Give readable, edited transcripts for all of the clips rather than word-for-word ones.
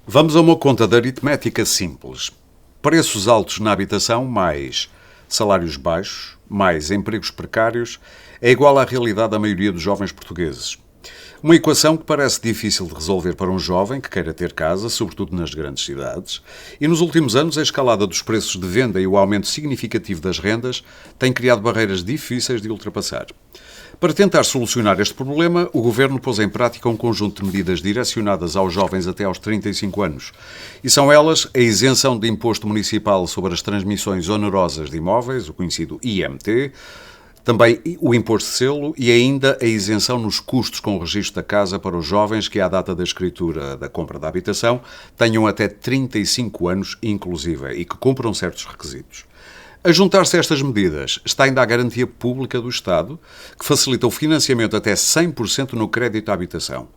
Vamos a uma conta de aritmética simples. Preços altos na habitação mais salários baixos, mais empregos precários, é igual à realidade da maioria dos jovens portugueses. Uma equação que parece difícil de resolver para um jovem que queira ter casa, sobretudo nas grandes cidades, e nos últimos anos a escalada dos preços de venda e o aumento significativo das rendas têm criado barreiras difíceis de ultrapassar. Para tentar solucionar este problema, o Governo pôs em prática um conjunto de medidas direcionadas aos jovens até aos 35 anos. E são elas a isenção de imposto municipal sobre as transmissões onerosas de imóveis, o conhecido IMT, também o imposto de selo e ainda a isenção nos custos com o registro da casa para os jovens que, à data da escritura da compra da habitação, tenham até 35 anos inclusive e que cumpram certos requisitos. A juntar-se a estas medidas está ainda a garantia pública do Estado, que facilita o financiamento até 100% no crédito à habitação.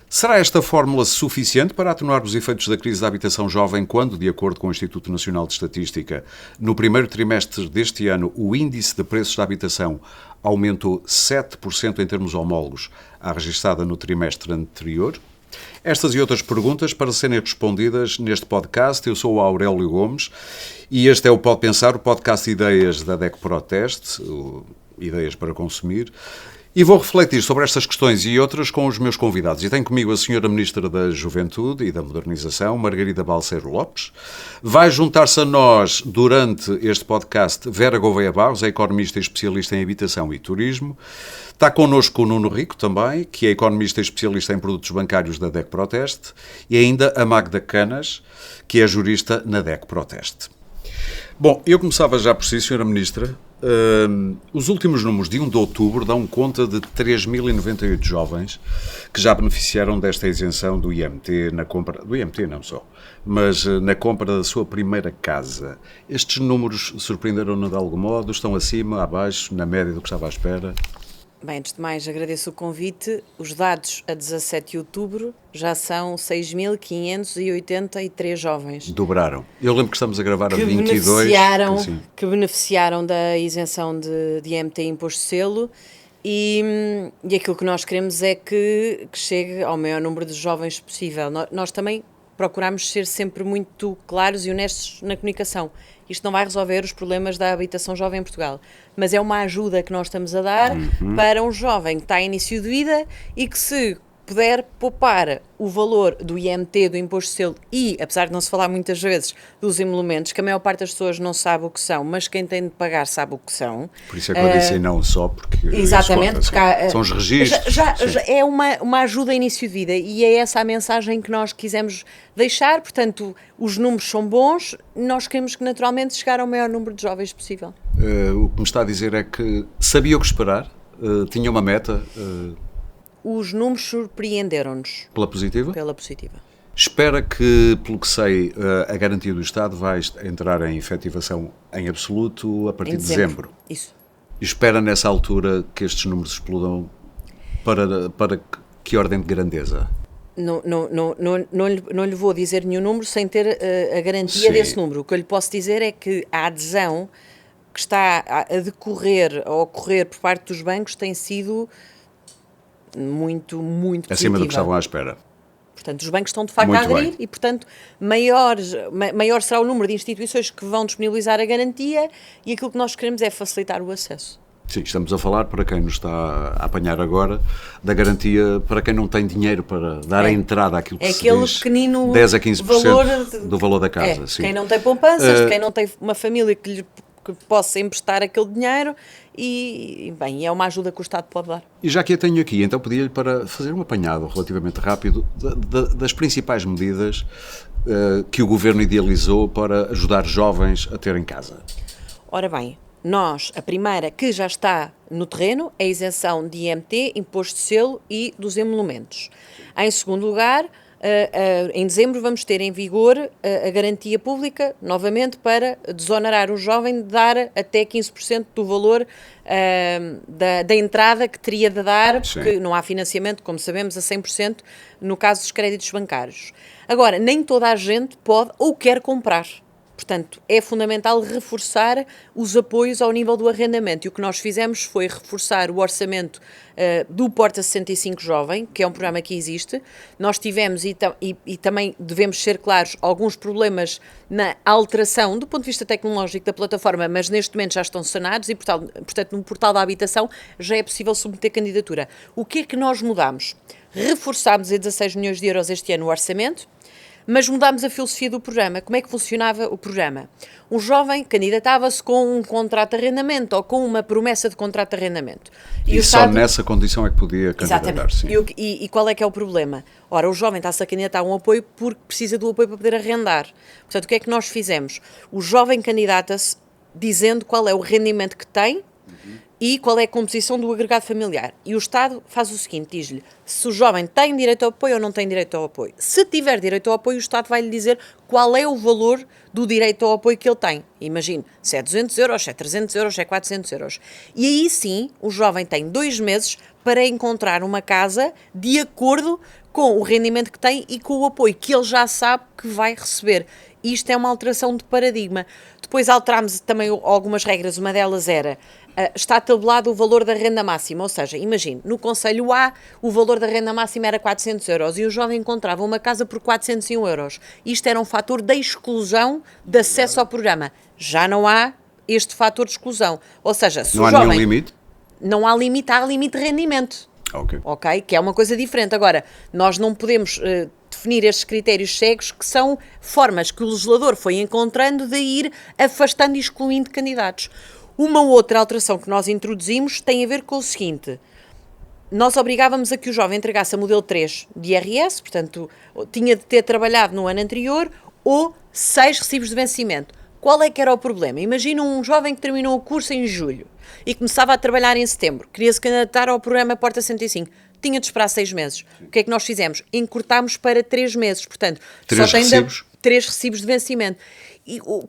Será esta fórmula suficiente para atenuar os efeitos da crise da habitação jovem quando, de acordo com o Instituto Nacional de Estatística, no primeiro trimestre deste ano o índice de preços da habitação aumentou 7% em termos homólogos à registada no trimestre anterior? Estas e outras perguntas para serem respondidas neste podcast. Eu sou o Aurélio Gomes e este é o Pode Pensar, o podcast de ideias da DECO Proteste, ideias para consumir. E vou refletir sobre estas questões e outras com os meus convidados. E tenho comigo a Sra. Ministra da Juventude e da Modernização, Margarida Balseiro Lopes. Vai juntar-se a nós, durante este podcast, Vera Gouveia Barros, é economista e especialista em habitação e turismo. Está connosco o Nuno Rico também, que é economista e especialista em produtos bancários da DECO Proteste. E ainda a Magda Canas, que é jurista na DECO Proteste. Bom, eu começava já por si, Sra. Ministra. Os últimos números de 1 de outubro dão conta de 3.098 jovens que já beneficiaram desta isenção do IMT na compra, do IMT não só, mas na compra da sua primeira casa. Estes números surpreenderam-no de algum modo? Estão acima, abaixo, na média do que estava à espera? Bem, antes de mais agradeço o convite. Os dados a 17 de outubro já são 6.583 jovens. Dobraram. Eu lembro que estamos a gravar a 22. Que beneficiaram da isenção de IMT e imposto de selo e aquilo que nós queremos é que chegue ao maior número de jovens possível. Nós também procuramos ser sempre muito claros e honestos na comunicação. Isto não vai resolver os problemas da habitação jovem em Portugal, mas é uma ajuda que nós estamos a dar para um jovem que está em início de vida e que, se puder poupar o valor do IMT, do imposto de selo e, apesar de não se falar muitas vezes dos emolumentos, que a maior parte das pessoas não sabe o que são, mas quem tem de pagar sabe o que são. Por isso é que eu disse não só, porque exatamente, porque são os registros. Já é uma ajuda a início de vida e é essa a mensagem que nós quisemos deixar. Portanto, os números são bons, nós queremos que naturalmente chegar ao maior número de jovens possível. O que me está a dizer é que sabia o que esperar, tinha uma meta. Os números surpreenderam-nos. Pela positiva? Pela positiva. Espera que, pelo que sei, a garantia do Estado vai entrar em efetivação em absoluto a partir de dezembro. Isso. E espera nessa altura que estes números explodam para que ordem de grandeza? Não lhe vou dizer nenhum número sem ter a garantia desse número. O que eu lhe posso dizer é que a adesão que está a decorrer, a ocorrer por parte dos bancos tem sido muito positiva. Acima do que estavam à espera. Portanto, os bancos estão de facto a aderir e, portanto, maior será o número de instituições que vão disponibilizar a garantia e aquilo que nós queremos é facilitar o acesso. Sim, estamos a falar, para quem nos está a apanhar agora, da garantia para quem não tem dinheiro para dar a entrada àquilo que se diz, pequenino 10 a 15% do valor da casa. Sim. Quem não tem poupanças, quem não tem uma família que possa emprestar aquele dinheiro e, bem, é uma ajuda que o Estado pode dar. E já que a tenho aqui, então pedia-lhe para fazer um apanhado relativamente rápido das principais medidas que o Governo idealizou para ajudar jovens a terem casa. Ora bem, a primeira que já está no terreno é a isenção de IMT, imposto de selo e dos emolumentos. Em segundo lugar, em dezembro vamos ter em vigor a garantia pública, novamente, para desonerar o jovem de dar até 15% do valor da entrada que teria de dar, porque não há financiamento, como sabemos, a 100% no caso dos créditos bancários. Agora, nem toda a gente pode ou quer comprar. Portanto, é fundamental reforçar os apoios ao nível do arrendamento. E o que nós fizemos foi reforçar o orçamento do Porta 65 Jovem, que é um programa que existe. Nós tivemos, e também devemos ser claros, alguns problemas na alteração do ponto de vista tecnológico da plataforma, mas neste momento já estão sanados e, portanto, no portal da habitação já é possível submeter candidatura. O que é que nós mudamos? Reforçámos a 16 milhões de euros este ano o orçamento, mas mudámos a filosofia do programa. Como é que funcionava o programa? Um jovem candidatava-se com um contrato de arrendamento ou com uma promessa de contrato de arrendamento. E só nessa condição é que podia candidatar-se. E qual é que é o problema? Ora, o jovem está-se a candidatar a um apoio porque precisa do apoio para poder arrendar. Portanto, o que é que nós fizemos? O jovem candidata-se dizendo qual é o rendimento que tem e qual é a composição do agregado familiar. E o Estado faz o seguinte, diz-lhe se o jovem tem direito ao apoio ou não tem direito ao apoio. Se tiver direito ao apoio, o Estado vai-lhe dizer qual é o valor do direito ao apoio que ele tem. Imagine, se é 200 euros, se é 300 euros, se é 400 euros. E aí sim, o jovem tem 2 meses para encontrar uma casa de acordo com o rendimento que tem e com o apoio que ele já sabe que vai receber. Isto é uma alteração de paradigma. Depois alterámos também algumas regras, uma delas era está tabelado o valor da renda máxima, ou seja, imagine, no Conselho A o valor da renda máxima era 400 euros e o jovem encontrava uma casa por 401 euros. Isto era um fator de exclusão de acesso ao programa. Já não há este fator de exclusão. Ou seja, se não o há jovem... nenhum limite? Não há limite, há limite de rendimento. Ok? Que é uma coisa diferente. Agora, nós não podemos definir estes critérios cegos, que são formas que o legislador foi encontrando de ir afastando e excluindo candidatos. Uma outra alteração que nós introduzimos tem a ver com o seguinte: nós obrigávamos a que o jovem entregasse a modelo 3 de IRS, portanto, tinha de ter trabalhado no ano anterior, ou 6 recibos de vencimento. Qual é que era o problema? Imagina um jovem que terminou o curso em julho e começava a trabalhar em setembro, queria se candidatar ao programa Porta 65, tinha de esperar 6 meses. O que é que nós fizemos? Encurtámos para 3 meses, portanto, 3 só tem recibos? 3 recibos de vencimento. E o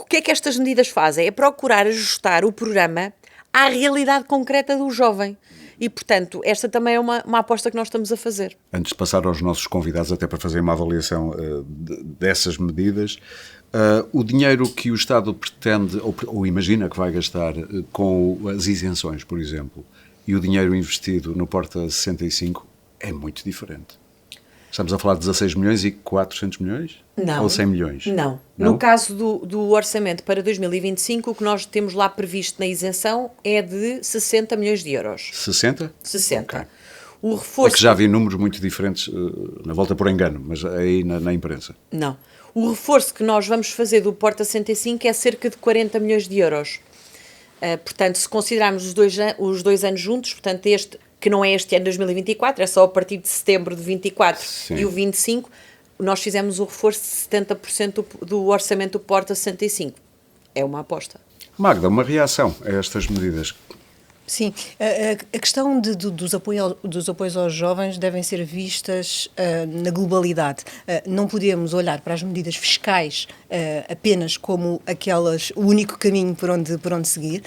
que é que estas medidas fazem? É procurar ajustar o programa à realidade concreta do jovem. E, portanto, esta também é uma aposta que nós estamos a fazer. Antes de passar aos nossos convidados, até para fazer uma avaliação dessas medidas, o dinheiro que o Estado pretende, ou imagina que vai gastar com as isenções, por exemplo, e o dinheiro investido no Porta 65 é muito diferente. Estamos a falar de 16 milhões e 400 milhões? Não. Ou 100 milhões? Não. No caso do orçamento para 2025, o que nós temos lá previsto na isenção é de 60 milhões de euros. 60? 60. Okay. O reforço... É que já vi números muito diferentes, na volta por engano, mas aí na imprensa. Não. O reforço que nós vamos fazer do Porta 65 é cerca de 40 milhões de euros. Portanto, se considerarmos os dois anos juntos, portanto, este, que não é este ano de 2024, é só a partir de setembro de 24 Sim. E o 25, nós fizemos o reforço de 70% do orçamento do Porta 65. É uma aposta. Magda, uma reação a estas medidas? Sim, a questão dos apoios aos jovens devem ser vistas na globalidade. Não podemos olhar para as medidas fiscais apenas como o único caminho por onde seguir.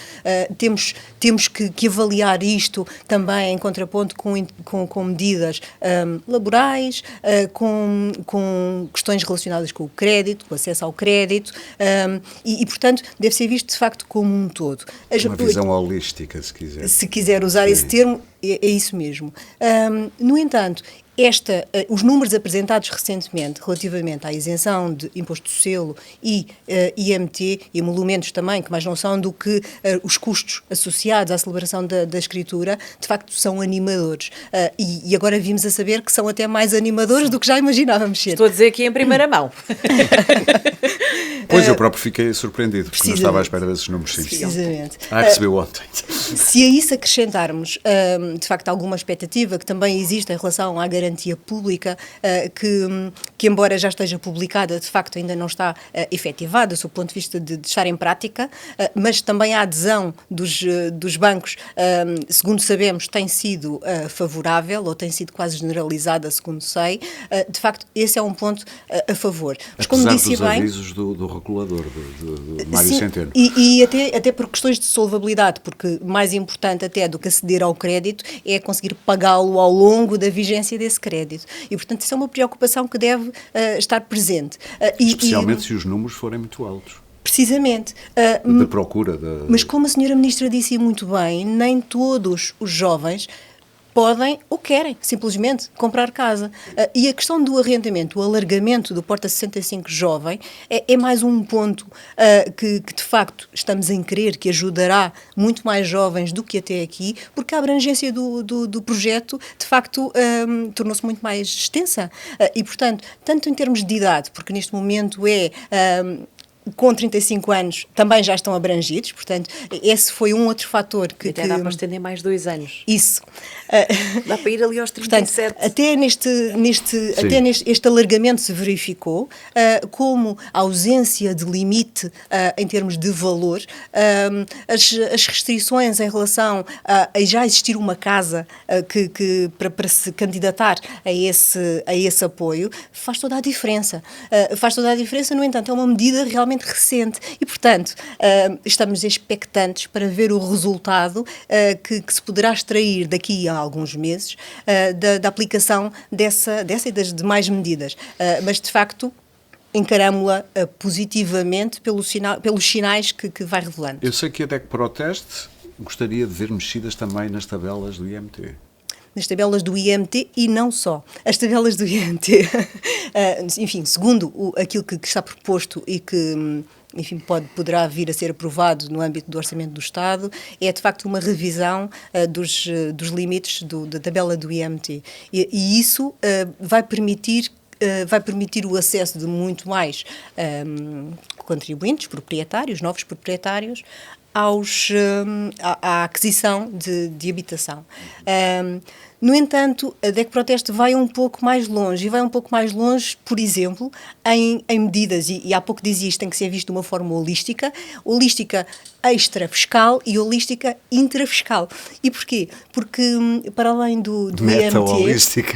Temos que avaliar isto também em contraponto com medidas laborais, com questões relacionadas com o crédito, com o acesso ao crédito, e portanto, deve ser visto de facto como um todo. Uma visão holística, se quiser. Se quiser usar Sim. esse termo, é isso mesmo. No entanto, os números apresentados recentemente relativamente à isenção de imposto de selo e IMT, e emolumentos também, que mais não são do que os custos associados à celebração da escritura, de facto são animadores. E agora vimos a saber que são até mais animadores do que já imaginávamos ser. Estou a dizer aqui em primeira mão. Pois, eu próprio fiquei surpreendido, porque não estava à espera desses números. Sim. Precisamente. Recebeu ontem. Se a isso acrescentarmos, de facto, alguma expectativa que também existe em relação à garantia pública, que embora já esteja publicada, de facto ainda não está efetivada, sob o ponto de vista de estar em prática, mas também a adesão dos bancos, segundo sabemos, tem sido favorável, ou tem sido quase generalizada, segundo sei. De facto, esse é um ponto a favor. Mas, como disse dos bem, avisos do regulador, de Mário Sim, Centeno. E até por questões de solvabilidade, porque mais importante até do que aceder ao crédito é conseguir pagá-lo ao longo da vigência desse crédito. E, portanto, isso é uma preocupação que deve deve estar presente. Especialmente se os números forem muito altos. Precisamente. Da procura. Mas como a senhora Ministra disse muito bem, nem todos os jovens podem ou querem, simplesmente, comprar casa. E a questão do arrendamento, o alargamento do Porta 65 Jovem, é mais um ponto que, de facto, estamos em crer que ajudará muito mais jovens do que até aqui, porque a abrangência do projeto, de facto, tornou-se muito mais extensa. E, portanto, tanto em termos de idade, porque neste momento com 35 anos também já estão abrangidos, portanto, esse foi um outro fator que... Até dá para estender mais 2 anos. Isso. Dá para ir ali aos 37. Portanto, até este alargamento se verificou, como a ausência de limite em termos de valor, as restrições em relação a já existir uma casa para se candidatar a esse apoio, faz toda a diferença. Faz toda a diferença, no entanto, é uma medida realmente recente e, portanto, estamos expectantes para ver o resultado que se poderá extrair daqui a alguns meses da aplicação dessa e das demais medidas. Mas, de facto, encarámo-la positivamente pelos sinais que vai revelando. Eu sei que a DEC Proteste gostaria de ver mexidas também nas tabelas do IMT. Nas tabelas do IMT e não só. As tabelas do IMT, enfim, segundo aquilo que está proposto e que, enfim, poderá vir a ser aprovado no âmbito do Orçamento do Estado, é de facto uma revisão dos limites da tabela do IMT. E isso vai permitir o acesso de muito mais contribuintes, proprietários, novos proprietários, à aquisição de habitação. No entanto, a DEC Proteste vai um pouco mais longe, e vai um pouco mais longe, por exemplo, em medidas, e há pouco dizia isto tem que ser visto de uma forma holística extra-fiscal e holística intrafiscal. E porquê? Porque para além do IMT... Meta-holística.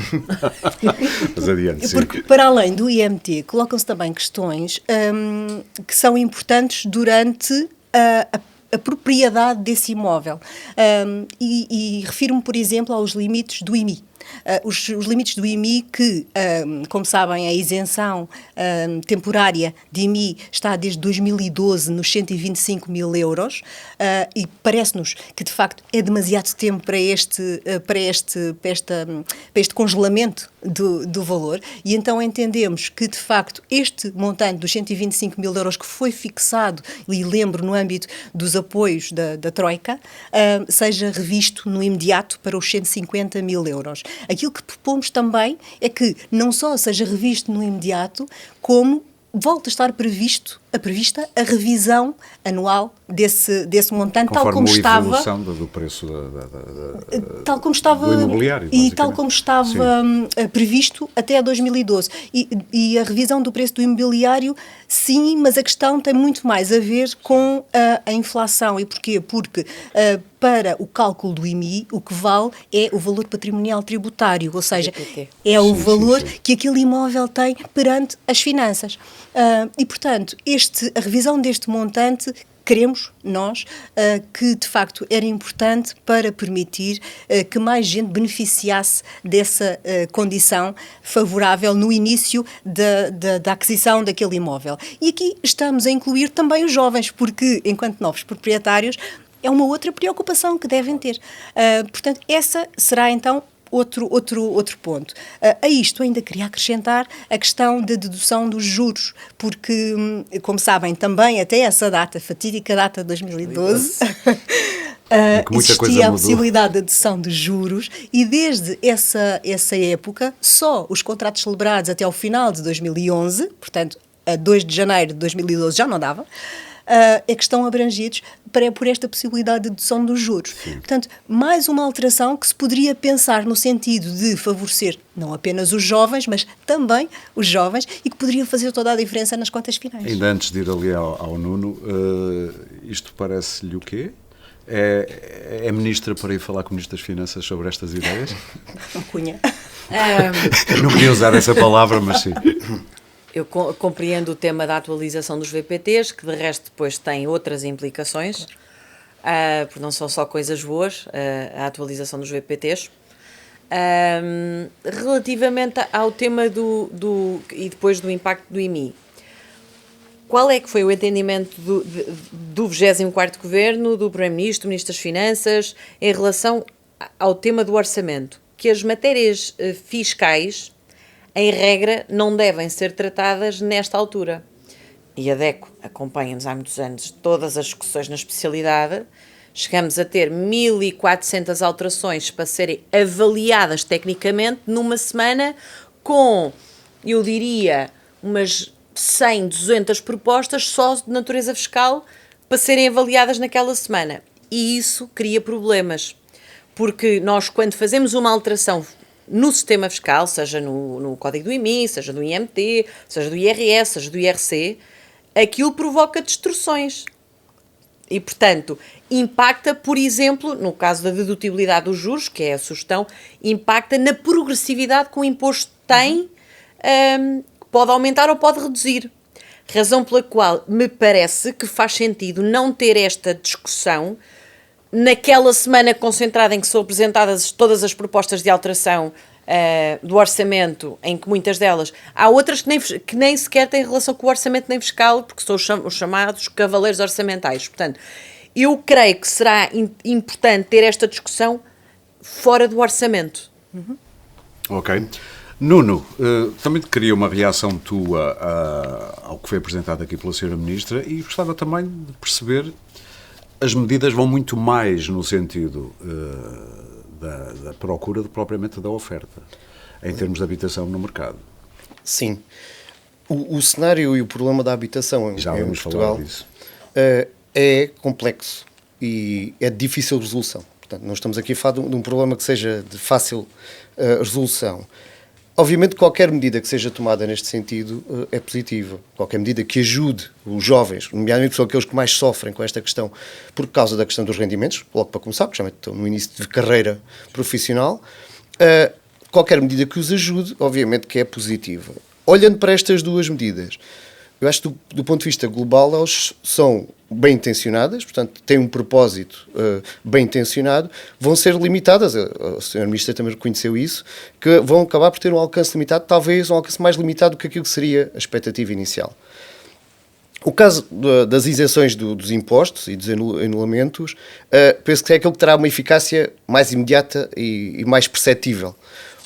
Mas adiante, sim. Porque para além do IMT, colocam-se também questões que são importantes durante a propriedade desse imóvel. E refiro-me, por exemplo, aos limites do IMI. Os limites do IMI que, como sabem, a isenção temporária de IMI está desde 2012 nos 125 mil euros e parece-nos que, de facto, é demasiado tempo para este congelamento do valor e então entendemos que, de facto, este montante dos 125 mil euros que foi fixado, e lembro, no âmbito dos apoios da Troika, seja revisto no imediato para os 150 mil euros. Aquilo que propomos também é que não só seja revisto no imediato, como volta a estar prevista a revisão anual desse montante, conforme tal como estava... evolução do preço tal como estava, do imobiliário. E tal como estava previsto até 2012. E a revisão do preço do imobiliário, sim, mas a questão tem muito mais a ver com a inflação. E porquê? Porque para o cálculo do IMI, o que vale é o valor patrimonial tributário, ou seja, é o valor que aquele imóvel tem perante as finanças. E, portanto, a revisão deste montante, queremos, nós, que de facto era importante para permitir que mais gente beneficiasse dessa condição favorável no início da aquisição daquele imóvel. E aqui estamos a incluir também os jovens, porque, enquanto novos proprietários, é uma outra preocupação que devem ter. Portanto, essa será então outro ponto. A isto ainda queria acrescentar a questão da dedução dos juros, porque, como sabem, também até essa data, fatídica data de 2012, existia a possibilidade de dedução de juros e desde essa época, só os contratos celebrados até ao final de 2011, portanto, a 2 de janeiro de 2012 já não dava, é que estão abrangidos por esta possibilidade de dedução dos juros. Sim. Portanto, mais uma alteração que se poderia pensar no sentido de favorecer não apenas os jovens, mas também os jovens e que poderia fazer toda a diferença nas contas finais. Ainda antes de ir ali ao Nuno, isto parece-lhe o quê? É ministra para ir falar com o Ministro das Finanças sobre estas ideias? Não cunha. Não queria usar essa palavra, mas sim. Eu compreendo o tema da atualização dos VPTs, que de resto depois tem outras implicações, porque não são só coisas boas, a atualização dos VPTs. Relativamente ao tema e depois do impacto do IMI, qual é que foi o entendimento do 24º Governo, do Primeiro-Ministro, do Ministro das Finanças, em relação ao tema do orçamento? Que as matérias fiscais, em regra, não devem ser tratadas nesta altura. E a DECO acompanha-nos há muitos anos todas as discussões na especialidade. Chegamos a ter 1.400 alterações para serem avaliadas tecnicamente numa semana, com, eu diria, umas 100, 200 propostas só de natureza fiscal para serem avaliadas naquela semana. E isso cria problemas, porque nós, quando fazemos uma alteração no sistema fiscal, seja no código do IMI, seja do IMT, seja do IRS, seja do IRC, aquilo provoca distorções. E, portanto, impacta, por exemplo, no caso da dedutibilidade dos juros, que é a sugestão, impacta na progressividade que o imposto tem, pode aumentar ou pode reduzir. Razão pela qual me parece que faz sentido não ter esta discussão naquela semana concentrada em que são apresentadas todas as propostas de alteração do orçamento, em que muitas delas... Há outras que nem sequer têm relação com o orçamento nem fiscal, porque são os chamados cavaleiros orçamentais. Portanto, eu creio que será importante ter esta discussão fora do orçamento. Ok. Nuno, também te queria uma reação tua ao que foi apresentado aqui pela Sra. Ministra e gostava também de perceber, as medidas vão muito mais no sentido da procura do que propriamente da oferta, em termos de habitação no mercado. Sim. O cenário e o problema da habitação em Portugal é complexo e é de difícil resolução. Portanto, não estamos aqui a falar de um problema que seja de fácil resolução. Obviamente, qualquer medida que seja tomada neste sentido é positiva. Qualquer medida que ajude os jovens, nomeadamente são aqueles que mais sofrem com esta questão, por causa da questão dos rendimentos, logo para começar, porque já estão no início de carreira profissional, qualquer medida que os ajude, obviamente que é positiva. Olhando para estas duas medidas, eu acho que do ponto de vista global elas são bem intencionadas, portanto têm um propósito bem intencionado, vão ser limitadas, a Sra. Ministra também reconheceu isso, que vão acabar por ter um alcance limitado, talvez um alcance mais limitado do que aquilo que seria a expectativa inicial. O caso das isenções dos impostos e dos anulamentos, penso que é aquilo que terá uma eficácia mais imediata e mais perceptível,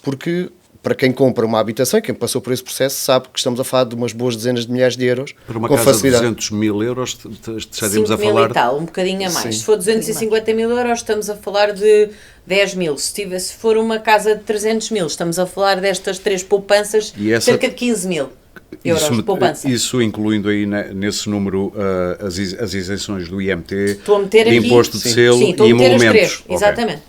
porque para quem compra uma habitação, e quem passou por esse processo, sabe que estamos a falar de umas boas dezenas de milhares de euros. Para uma com casa facilidade. de 200 mil euros, estaríamos a 5 mil falar... e tal, um bocadinho a mais. Sim. Se for 250 mil euros, estamos a falar de 10 mil. Se for uma casa de 300 mil, estamos a falar destas três poupanças, cerca de 15 mil euros de poupança. Isso incluindo aí nesse número as isenções do IMT, Estou a meter de aqui, imposto de selo sim, estou e a meter as emolumentos. três, exatamente.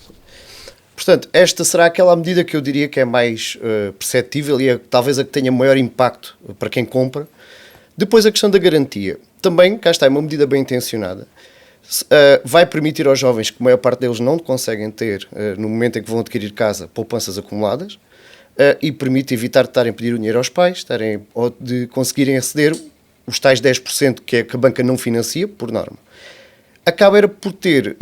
Portanto, esta será aquela medida que eu diria que é mais perceptível e talvez a que tenha maior impacto para quem compra. Depois a questão da garantia. Também, cá está, é uma medida bem intencionada. Vai permitir aos jovens, que a maior parte deles não conseguem ter, no momento em que vão adquirir casa, poupanças acumuladas, e permite evitar de estarem a pedir o dinheiro aos pais, ou de conseguirem aceder os tais 10% que a banca não financia, por norma. Acaba por ter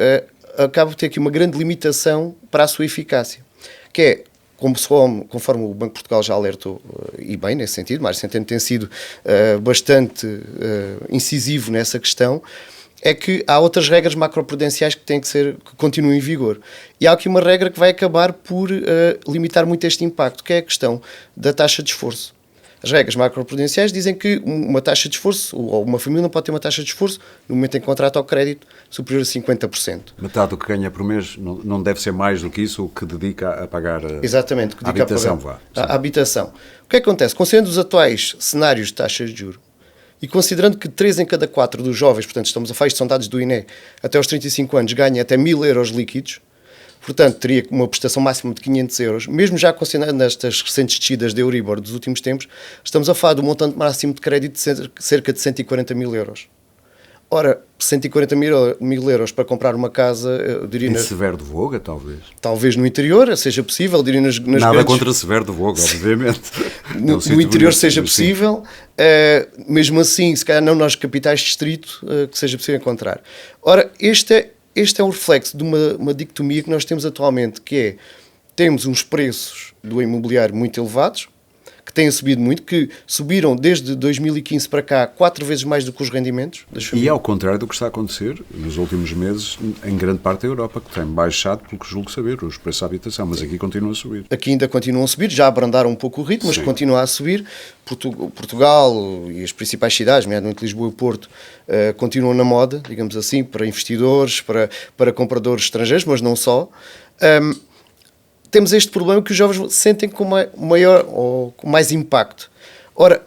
aqui uma grande limitação para a sua eficácia, que é, conforme o Banco de Portugal já alertou, e bem nesse sentido, Mário Centeno tem sido bastante incisivo nessa questão, é que há outras regras macroprudenciais que continuam em vigor. E há aqui uma regra que vai acabar por limitar muito este impacto, que é a questão da taxa de esforço. As regras macroprudenciais dizem que uma taxa de esforço, ou uma família não pode ter uma taxa de esforço, no momento em que contrata ao crédito, superior a 50%. Metade do que ganha por mês não deve ser mais do que isso, o que dedica a pagar Exatamente, a habitação. A habitação. O que acontece? Considerando os atuais cenários de taxas de juros, e considerando que 3 em cada 4 dos jovens, portanto estamos a falar, isto são dados do INE, até aos 35 anos ganham até 1.000 euros líquidos, portanto teria uma prestação máxima de 500 euros, mesmo já considerando estas recentes descidas de Euribor dos últimos tempos, estamos a falar do montante máximo de crédito de cerca de 140 mil euros. Ora, 140 mil euros para comprar uma casa, eu diria... Em Severo de Voga, talvez. Talvez no interior seja possível, eu diria nas Nada grandes... contra Severo de Voga, obviamente. no interior seja possível, mesmo assim, se calhar não nas capitais de distrito, que seja possível encontrar. Ora, este é um reflexo de uma dicotomia que nós temos atualmente, que é temos uns preços do imobiliário muito elevados, que têm subido muito, que subiram desde 2015 para cá 4 vezes mais do que os rendimentos das famílias. E ao contrário do que está a acontecer nos últimos meses em grande parte da Europa, que tem baixado, pelo que julgo saber, os preços da habitação, mas aqui continuam a subir. Aqui ainda continuam a subir, já abrandaram um pouco o ritmo, mas continua a subir. Portugal e as principais cidades, nomeadamente Lisboa e Porto, continuam na moda, digamos assim, para investidores, para compradores estrangeiros, mas não só. Temos este problema que os jovens sentem com maior ou com mais impacto. Ora,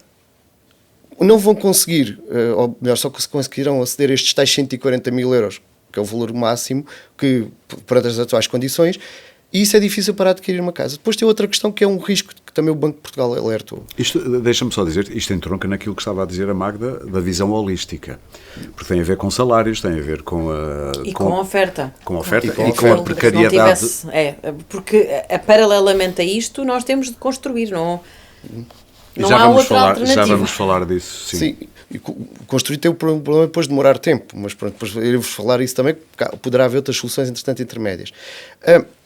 não vão conseguir, ou melhor, só conseguirão aceder a estes tais 140 mil euros, que é o valor máximo que, perante as atuais condições, e isso é difícil para adquirir uma casa. Depois tem outra questão que é um risco que também o Banco de Portugal alertou. Deixa-me só dizer, isto entronca naquilo que estava a dizer a Magda, da visão holística. Porque tem a ver com salários, tem a ver com a... E com a oferta. Com a oferta e com a precariedade. Porque paralelamente a isto nós temos de construir, não há outra alternativa. Já vamos falar disso, sim. E construir tem o problema depois de demorar tempo, mas pronto, depois irei-vos falar isso também, porque poderá haver outras soluções, entretanto, intermédias.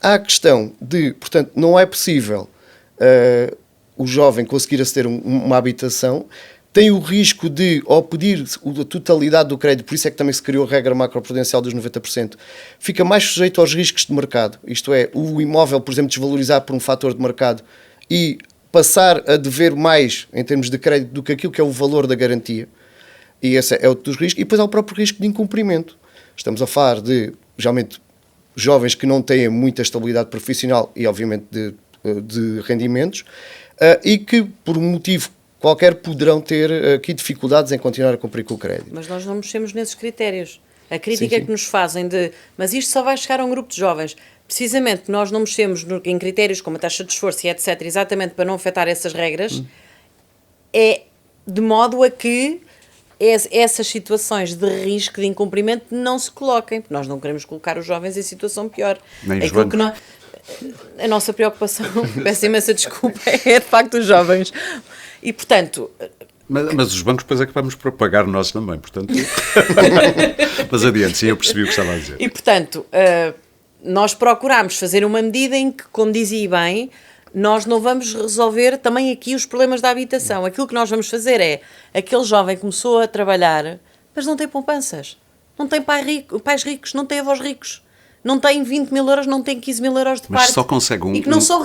Há a questão de, portanto, não é possível o jovem conseguir aceder a uma habitação, tem o risco de, ao pedir a totalidade do crédito, por isso é que também se criou a regra macroprudencial dos 90%, fica mais sujeito aos riscos de mercado, isto é, o imóvel, por exemplo, desvalorizar por um fator de mercado e passar a dever mais em termos de crédito do que aquilo que é o valor da garantia, e esse é outro dos riscos, e depois há o próprio risco de incumprimento. Estamos a falar de, geralmente, jovens que não têm muita estabilidade profissional e, obviamente, de rendimentos, e que, por um motivo qualquer, poderão ter aqui dificuldades em continuar a cumprir com o crédito. Mas nós não mexemos nesses critérios. A crítica que nos fazem mas isto só vai chegar a um grupo de jovens. Precisamente, nós não mexemos em critérios como a taxa de esforço e etc., exatamente para não afetar essas regras, é de modo a que essas situações de risco de incumprimento não se coloquem, porque nós não queremos colocar os jovens em situação pior. Nem os bancos. A nossa preocupação, peço imensa desculpa, é de facto os jovens. E, portanto... Mas os bancos depois acabamos por pagar nós também, portanto... Mas adiante, sim, eu percebi o que estava a dizer. E, portanto... nós procurámos fazer uma medida em que, como dizia bem, nós não vamos resolver também aqui os problemas da habitação. Aquilo que nós vamos fazer é, aquele jovem começou a trabalhar, mas não tem poupanças, não tem pais ricos, não tem avós ricos, não tem 20 mil euros, não tem 15 mil euros de parte. Mas só consegue E que não são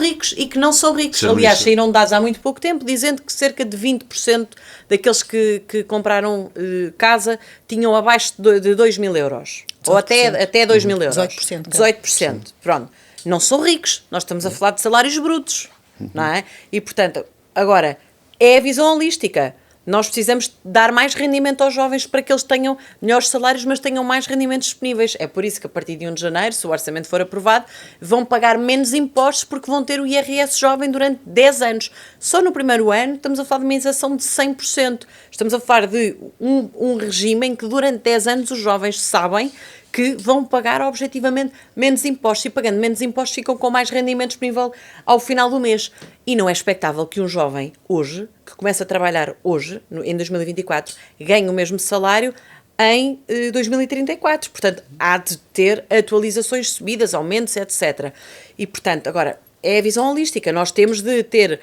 ricos, Aliás, saíram dados há muito pouco tempo, dizendo que cerca de 20% daqueles que compraram casa tinham abaixo de 2 mil euros. 18%. Ou até 2 mil euros. 18%. 18%. Pronto. Não são ricos. Nós estamos a falar de salários brutos. Não é? E, portanto, agora, é a visão holística. Nós precisamos dar mais rendimento aos jovens para que eles tenham melhores salários, mas tenham mais rendimentos disponíveis. É por isso que a partir de 1 de janeiro, se o orçamento for aprovado, vão pagar menos impostos porque vão ter o IRS jovem durante 10 anos. Só no primeiro ano estamos a falar de uma isenção de 100%. Estamos a falar de um regime em que durante 10 anos os jovens sabem que vão pagar objetivamente menos impostos e pagando menos impostos ficam com mais rendimento disponível ao final do mês. E não é expectável que um jovem hoje, que começa a trabalhar hoje, em 2024, ganhe o mesmo salário em 2034. Portanto, há de ter atualizações, subidas, aumentos, etc. E, portanto, agora, é a visão holística. Nós temos de ter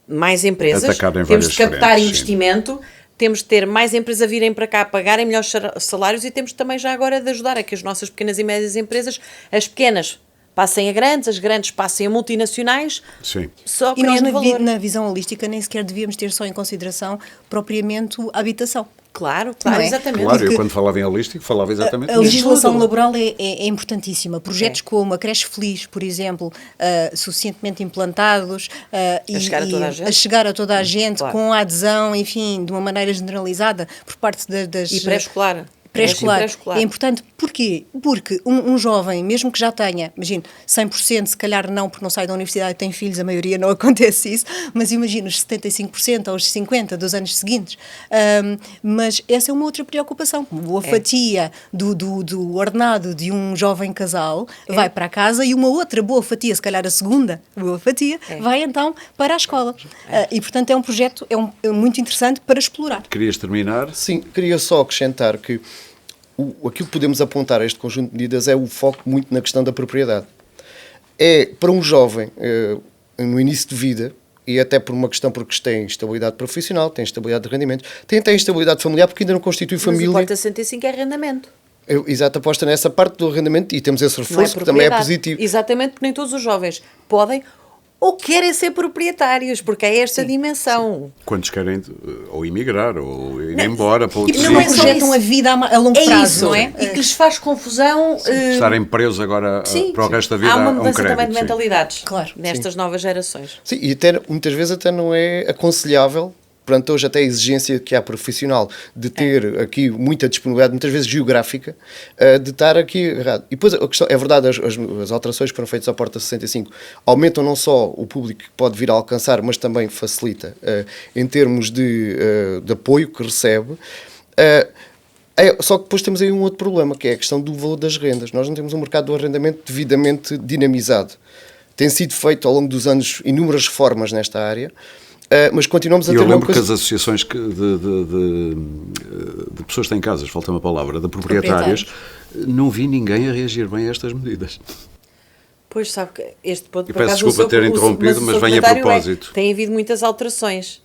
mais empresas, temos de captar investimento, sim. Temos de ter mais empresas a virem para cá, a pagarem melhores salários e temos também já agora de ajudar a que as nossas pequenas e médias empresas, as pequenas passem a grandes, as grandes passem a multinacionais. Sim. Só e nós na visão holística nem sequer devíamos ter só em consideração propriamente a habitação. Claro, é? Exatamente. Claro, eu quando falava em holístico falava exatamente a legislação laboral é importantíssima. Projetos como a Creche Feliz, por exemplo, suficientemente implantados a chegar a toda a gente claro. Com a adesão, enfim, de uma maneira generalizada por parte das... E pré-escolar. Pré-escolar. É importante. Porquê? Porque um jovem, mesmo que já tenha, imagino, 100%, se calhar não, porque não sai da universidade e tem filhos, a maioria não acontece isso, mas imagino os 75% ou os 50% dos anos seguintes. Mas essa é uma outra preocupação. Uma boa fatia do ordenado de um jovem casal vai para a casa e uma outra boa fatia, se calhar a segunda boa fatia, vai então para a escola. E, portanto, é um projeto muito interessante para explorar. Querias terminar? Sim, queria só acrescentar que aquilo que podemos apontar a este conjunto de medidas é o foco muito na questão da propriedade. é para um jovem no início de vida, e até por uma questão porque tem estabilidade profissional, tem estabilidade de rendimento, tem até estabilidade familiar porque ainda não constitui família. Mas o Porta 65 é arrendamento. Exato, aposta nessa parte do arrendamento e temos esse reforço que também é positivo. Exatamente, porque nem todos os jovens podem ou querem ser proprietários, porque é esta dimensão. Quantos querem ou emigrar ou ir embora para outro sítio. Não sítio. projetam a vida a longo prazo, isso, não é? E que lhes faz confusão. Estarem presos agora para o resto da vida há uma a um mudança crédito. também de mentalidades Claro, nestas novas gerações. Sim, e até, muitas vezes até não é aconselhável, portanto hoje até a exigência que há profissional de ter aqui muita disponibilidade, muitas vezes geográfica, de estar aqui errado. E depois a questão, é verdade, as alterações que foram feitas à Porta 65 aumentam não só o público que pode vir a alcançar, mas também facilita em termos de apoio que recebe. Só que depois temos aí um outro problema, que é a questão do valor das rendas. Nós não temos um mercado do arrendamento devidamente dinamizado. Tem sido feito ao longo dos anos inúmeras reformas nesta área, mas continuamos a ter uma coisa... Eu lembro que as associações de pessoas que têm casas, falta uma palavra, de proprietários, não vi ninguém a reagir bem a estas medidas. Pois sabe que este ponto... E peço desculpa ter interrompido, mas vem a propósito. Tem havido muitas alterações.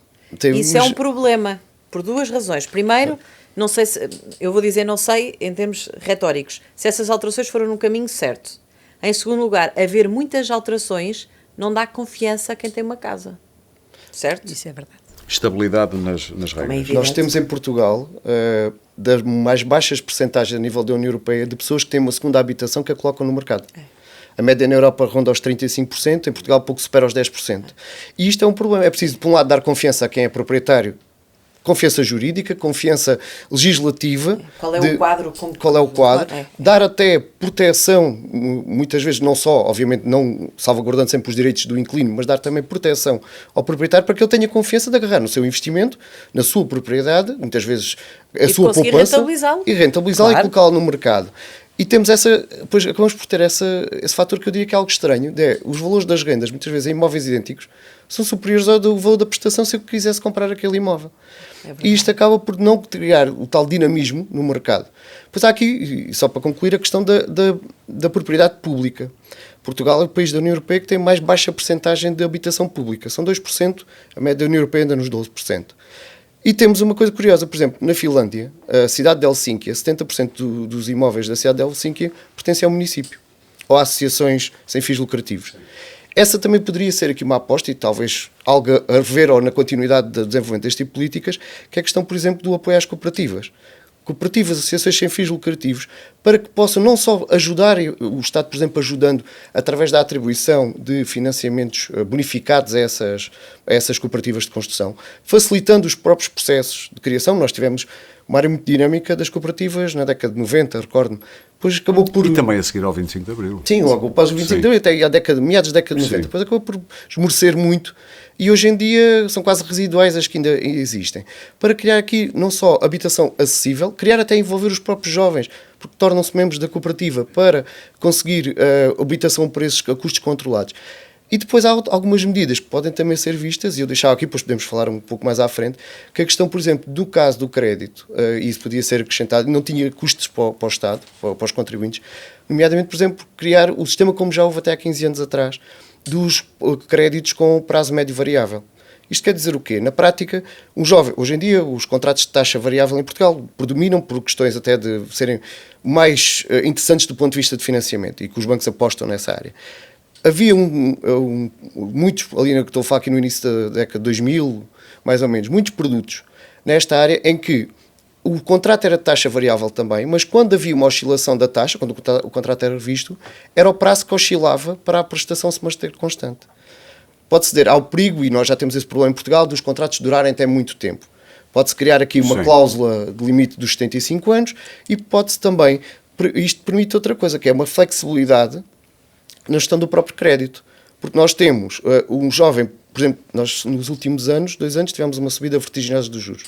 Isso é um problema, por duas razões. Primeiro, não sei se... Eu vou dizer não sei em termos retóricos, se essas alterações foram no caminho certo. Em segundo lugar, haver muitas alterações não dá confiança a quem tem uma casa. Certo? Isso é verdade. Estabilidade nas regras. Nós temos em Portugal das mais baixas percentagens a nível da União Europeia de pessoas que têm uma segunda habitação que a colocam no mercado. A média na Europa ronda aos 35%, em Portugal pouco supera aos 10%. E isto é um problema. É preciso, por um lado, dar confiança a quem é proprietário, confiança jurídica, confiança legislativa. Qual é o quadro? Qual é o quadro? Dar até proteção, muitas vezes não só, obviamente não salvaguardando sempre os direitos do inquilino, mas dar também proteção ao proprietário para que ele tenha confiança de agarrar no seu investimento, na sua propriedade, muitas vezes a sua poupança, e rentabilizá-lo e colocá-lo no mercado. E temos depois acabamos por ter esse fator que eu diria que é algo estranho, os valores das rendas, muitas vezes em imóveis idênticos, são superiores ao do valor da prestação se eu quisesse comprar aquele imóvel. E isto acaba por não criar o tal dinamismo no mercado. Pois há aqui, só para concluir, a questão da propriedade pública. Portugal é o país da União Europeia que tem mais baixa percentagem de habitação pública. São 2%, a média da União Europeia anda nos 12%. E temos uma coisa curiosa, por exemplo, na Finlândia, a cidade de Helsínquia, 70% dos imóveis da cidade de Helsínquia pertencem ao município, ou a associações sem fins lucrativos. Essa também poderia ser aqui uma aposta, e talvez algo a ver ou na continuidade do desenvolvimento deste tipo de políticas, que é a questão, por exemplo, do apoio às cooperativas. Cooperativas, associações sem fins lucrativos, para que possam não só ajudar, o Estado, por exemplo, ajudando através da atribuição de financiamentos bonificados a essas cooperativas de construção, facilitando os próprios processos de criação. Nós tivemos uma área muito dinâmica das cooperativas na década de 90, recordo-me. Depois acabou por... E também a seguir ao 25 de Abril. Sim, logo após o 25 de Abril, até meados da década de 90. Depois acabou por esmorecer muito e hoje em dia são quase residuais as que ainda existem. Para criar aqui não só habitação acessível, criar até envolver os próprios jovens, porque tornam-se membros da cooperativa para conseguir habitação a preços a custos controlados. E depois há algumas medidas que podem também ser vistas, e eu deixava aqui, depois podemos falar um pouco mais à frente, que a questão, por exemplo, do caso do crédito, e isso podia ser acrescentado, não tinha custos para o Estado, para os contribuintes, nomeadamente, por exemplo, criar o sistema como já houve até há 15 anos atrás, dos créditos com prazo médio variável. Isto quer dizer o quê? Na prática, um jovem, hoje em dia, os contratos de taxa variável em Portugal predominam por questões até de serem mais interessantes do ponto de vista de financiamento, e que os bancos apostam nessa área. Havia muitos, ali que estou a falar aqui no início da década de 2000, mais ou menos, muitos produtos nesta área em que o contrato era de taxa variável também, mas quando havia uma oscilação da taxa, quando o contrato era revisto, era o prazo que oscilava para a prestação se manter constante. Pode-se dizer, há o perigo, e nós já temos esse problema em Portugal, dos contratos durarem até muito tempo. Pode-se criar aqui uma cláusula de limite dos 75 anos e pode-se também, isto permite outra coisa, que é uma flexibilidade na gestão do próprio crédito. Porque nós temos um jovem, por exemplo, nós nos últimos 2 anos, tivemos uma subida vertiginosa dos juros.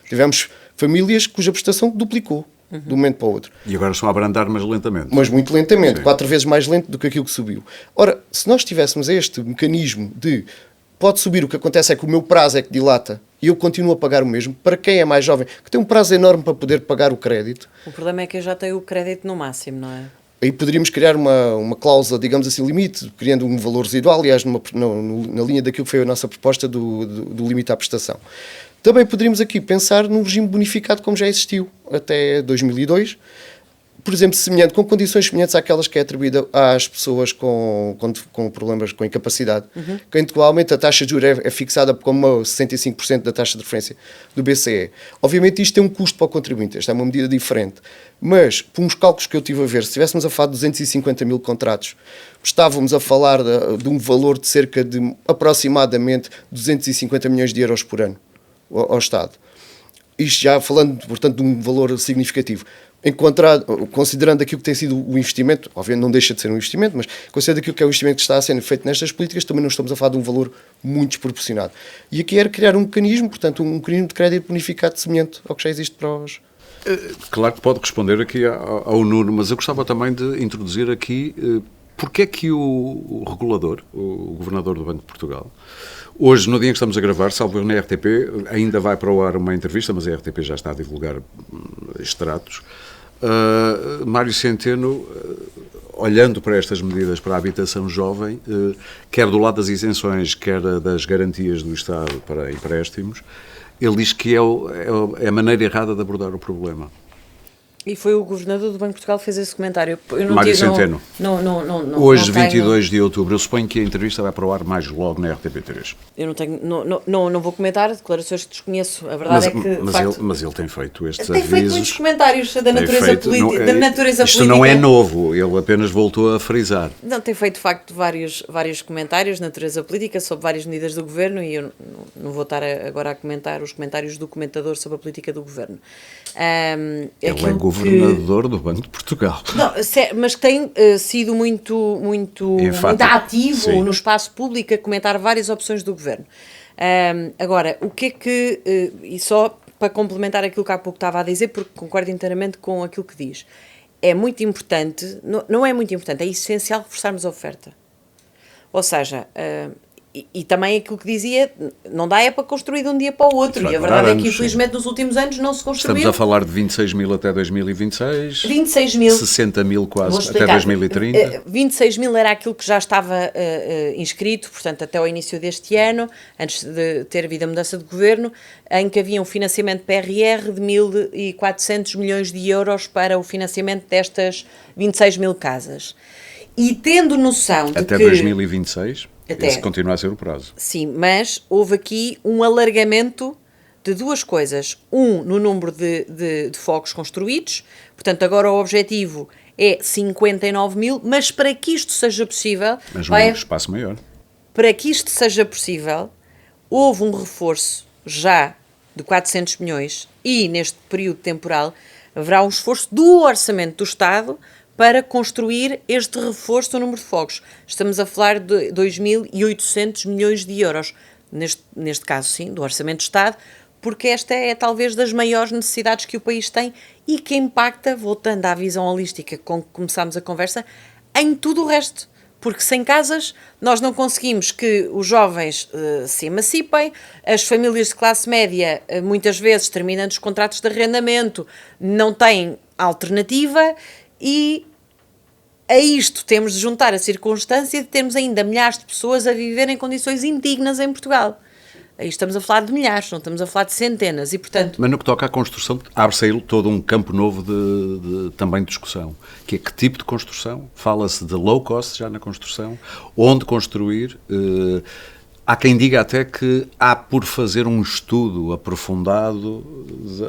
Tivemos famílias cuja prestação duplicou de um momento para o outro. E agora estão a abrandar, mas lentamente. Mas muito lentamente, 4 vezes mais lento do que aquilo que subiu. Ora, se nós tivéssemos este mecanismo de pode subir, o que acontece é que o meu prazo é que dilata e eu continuo a pagar o mesmo, para quem é mais jovem, que tem um prazo enorme para poder pagar o crédito. O problema é que eu já tenho o crédito no máximo, não é? Aí poderíamos criar uma cláusula, digamos assim, limite, criando um valor residual, aliás, na linha daquilo que foi a nossa proposta do limite à prestação. Também poderíamos aqui pensar num regime bonificado como já existiu até 2002, por exemplo, com condições semelhantes àquelas que é atribuída às pessoas com problemas com incapacidade, que atualmente a taxa de juros é fixada como 65% da taxa de referência do BCE. Obviamente isto tem um custo para o contribuinte, esta é uma medida diferente, mas por uns cálculos que eu tive a ver, se estivéssemos a falar de 250 mil contratos, estávamos a falar de um valor de cerca de aproximadamente 250 milhões de euros por ano ao Estado. Isto já falando, portanto, de um valor significativo. Considerando aquilo que tem sido o investimento, obviamente não deixa de ser um investimento, mas considerando aquilo que é o investimento que está a ser feito nestas políticas, também não estamos a falar de um valor muito desproporcionado. E aqui era criar um mecanismo, portanto, um mecanismo de crédito bonificado semelhante ao que já existe para os... Claro que pode responder aqui ao Nuno, mas eu gostava também de introduzir aqui porque é que o regulador, o governador do Banco de Portugal, hoje, no dia em que estamos a gravar, salvo na RTP, ainda vai para o ar uma entrevista, mas a RTP já está a divulgar extratos. Mário Centeno, olhando para estas medidas para a habitação jovem, quer do lado das isenções, quer das garantias do Estado para empréstimos, ele diz que é a maneira errada de abordar o problema. E foi o governador do Banco de Portugal que fez esse comentário. Mário Centeno. Não, hoje, 22 de outubro, eu suponho que a entrevista vai para o ar mais logo na RTP3. Eu não vou comentar declarações que desconheço. A verdade é que... Mas ele tem feito estes avisos. Tem feito muitos comentários da natureza política. Isto não é novo, ele apenas voltou a frisar. Não, tem feito, de facto, vários comentários de natureza política sobre várias medidas do governo e eu não vou estar agora a comentar os comentários do comentador sobre a política do governo. Ele é governador do Banco de Portugal. Não, mas que tem sido muito ativo sim, no espaço público a comentar várias opções do governo. Agora, o que é que... e só para complementar aquilo que há pouco estava a dizer, porque concordo inteiramente com aquilo que diz. É muito importante, não é muito importante, é essencial reforçarmos a oferta. Ou seja... E também aquilo que dizia, não dá para construir de um dia para o outro. E a verdade é que, infelizmente, nos últimos anos não se construiu. Estamos a falar de 26 mil até 2026. 26 mil. 60 mil quase até 2030. 26 mil era aquilo que já estava inscrito, portanto, até ao início deste ano, antes de ter havido a mudança de governo, em que havia um financiamento PRR de 1.400 milhões de euros para o financiamento destas 26 mil casas. E tendo noção de até que... 2026... Esse continua a ser o prazo. Sim, mas houve aqui um alargamento de duas coisas. No número de fogos construídos, portanto agora o objetivo é 59 mil, mas para que isto seja possível... Mas um espaço maior. Para que isto seja possível, houve um reforço já de 400 milhões e neste período temporal haverá um esforço do Orçamento do Estado para construir este reforço do número de fogos. Estamos a falar de 2.800 milhões de euros, neste caso sim, do Orçamento do Estado, porque esta é talvez das maiores necessidades que o país tem e que impacta, voltando à visão holística com que começámos a conversa, em tudo o resto. Porque sem casas nós não conseguimos que os jovens se emancipem, as famílias de classe média muitas vezes terminando os contratos de arrendamento não têm alternativa. E a isto temos de juntar a circunstância de termos ainda milhares de pessoas a viver em condições indignas em Portugal. Aí estamos a falar de milhares, não estamos a falar de centenas e, portanto... Mas no que toca à construção, abre-se aí todo um campo novo também de discussão, que é que tipo de construção? Fala-se de low cost já na construção, onde construir... Há quem diga até que há por fazer um estudo aprofundado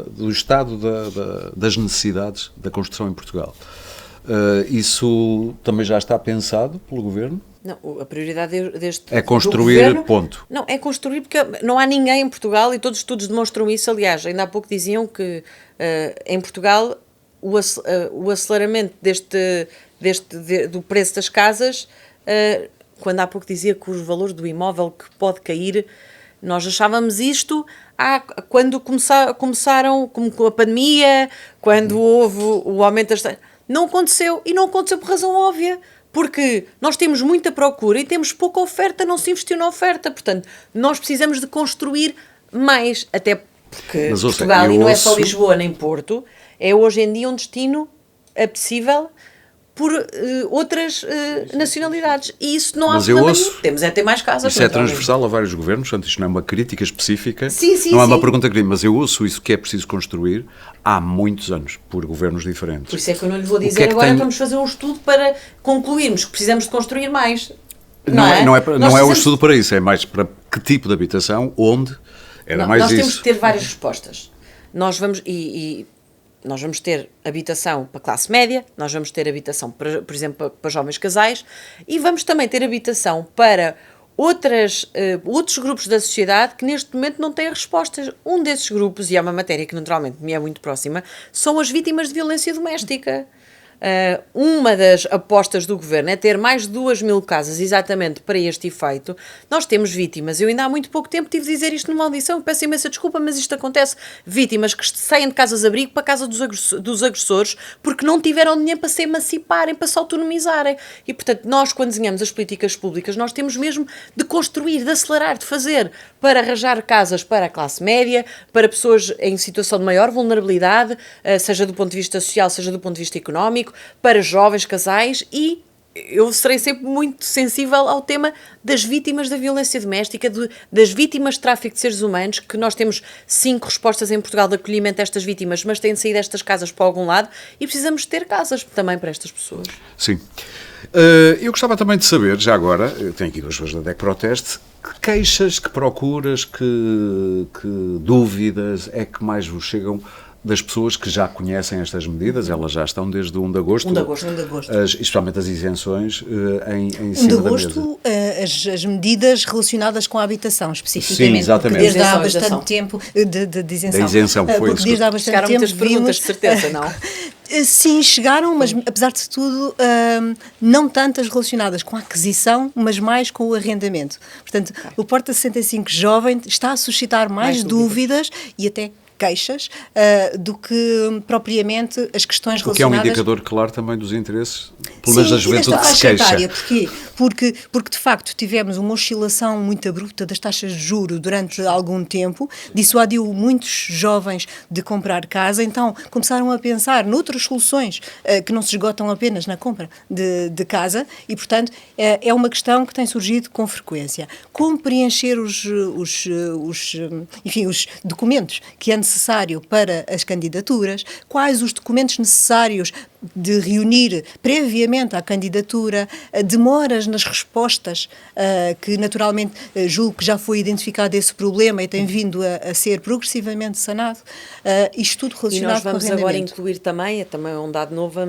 do estado das necessidades da construção em Portugal. Isso também já está pensado pelo Governo? Não, a prioridade deste... É construir, governo, ponto. Não, é construir porque não há ninguém em Portugal e todos os estudos demonstram isso. Aliás, ainda há pouco diziam que em Portugal o aceleramento do preço das casas... quando há pouco dizia que os valores do imóvel que pode cair, nós achávamos isto quando começaram com a pandemia, quando houve o aumento das... Não aconteceu, e não aconteceu por razão óbvia, porque nós temos muita procura e temos pouca oferta, não se investiu na oferta, portanto, nós precisamos de construir mais, até porque Portugal, e não é só Lisboa nem Porto, é hoje em dia um destino apetecível por outras nacionalidades. E isso não há Mas eu problema ouço- nenhum. Temos é ter mais casas. Isso é naturalmente. transversal a vários governos, portanto, isto não é uma crítica específica, Sim, não é uma sim. pergunta crime, mas eu ouço isso que é preciso construir há muitos anos, por governos diferentes. Por isso é que eu não lhe vou que dizer é que agora tem- vamos fazer um estudo para concluirmos que precisamos de construir mais. Não é Nós o precisamos- estudo para isso, é mais para que tipo de habitação, onde, era Não, mais nós isso. temos que ter várias respostas. Nós vamos nós vamos ter habitação para classe média, nós vamos ter habitação, por exemplo, para jovens casais, e vamos também ter habitação para outros grupos da sociedade que neste momento não têm respostas. Um desses grupos, e é uma matéria que naturalmente me é muito próxima, são as vítimas de violência doméstica. Uma das apostas do governo é ter mais de 2.000 casas exatamente para este efeito. Nós temos vítimas, eu ainda há muito pouco tempo tive de dizer isto numa audição, peço imensa desculpa, mas isto acontece, vítimas que saem de casas-abrigo para a casa dos agressores porque não tiveram dinheiro para se emanciparem, para se autonomizarem. E portanto, nós quando desenhamos as políticas públicas, nós temos mesmo de construir, de acelerar, de fazer, para arranjar casas para a classe média, para pessoas em situação de maior vulnerabilidade, seja do ponto de vista social, seja do ponto de vista económico, para jovens casais, e eu serei sempre muito sensível ao tema das vítimas da violência doméstica, das vítimas de tráfico de seres humanos, que nós temos 5 respostas em Portugal de acolhimento a estas vítimas, mas têm de sair destas casas para algum lado, e precisamos ter casas também para estas pessoas. Sim. Eu gostava também de saber, já agora, eu tenho aqui 2 pessoas da DEC Proteste, que queixas, que procuras, que dúvidas é que mais vos chegam das pessoas que já conhecem estas medidas? Elas já estão desde 1 de agosto. 1 de agosto. Especialmente as isenções em 1 cima de da mesa. agosto, as medidas relacionadas com a habitação, especificamente. Sim, exatamente. Porque desde há Isenção. bastante tempo de isenção. Da isenção, foi Porque isso. desde há bastante Chegaram tempo muitas perguntas, vimos, de certeza, não? Sim, chegaram, mas apesar de tudo, não tantas relacionadas com a aquisição, mas mais com o arrendamento. Portanto, o Porta 65 Jovem está a suscitar mais dúvidas e até queixas do que propriamente as questões O que é um relacionadas... indicador claro também dos interesses, pelo menos da Sim, juventude e que desta se faixa queixa. etária. Porquê? Porque de facto tivemos uma oscilação muito abrupta das taxas de juros durante algum tempo, dissuadiu muitos jovens de comprar casa, então começaram a pensar noutras soluções que não se esgotam apenas na compra de casa, e portanto é uma questão que tem surgido com frequência. Como preencher os documentos que é necessário para as candidaturas, quais os documentos necessários de reunir previamente à candidatura, demoras nas respostas, que naturalmente julgo que já foi identificado esse problema e tem vindo a ser progressivamente sanado, isto tudo E relacionado nós vamos com o agora arrendamento. incluir também um dado novo,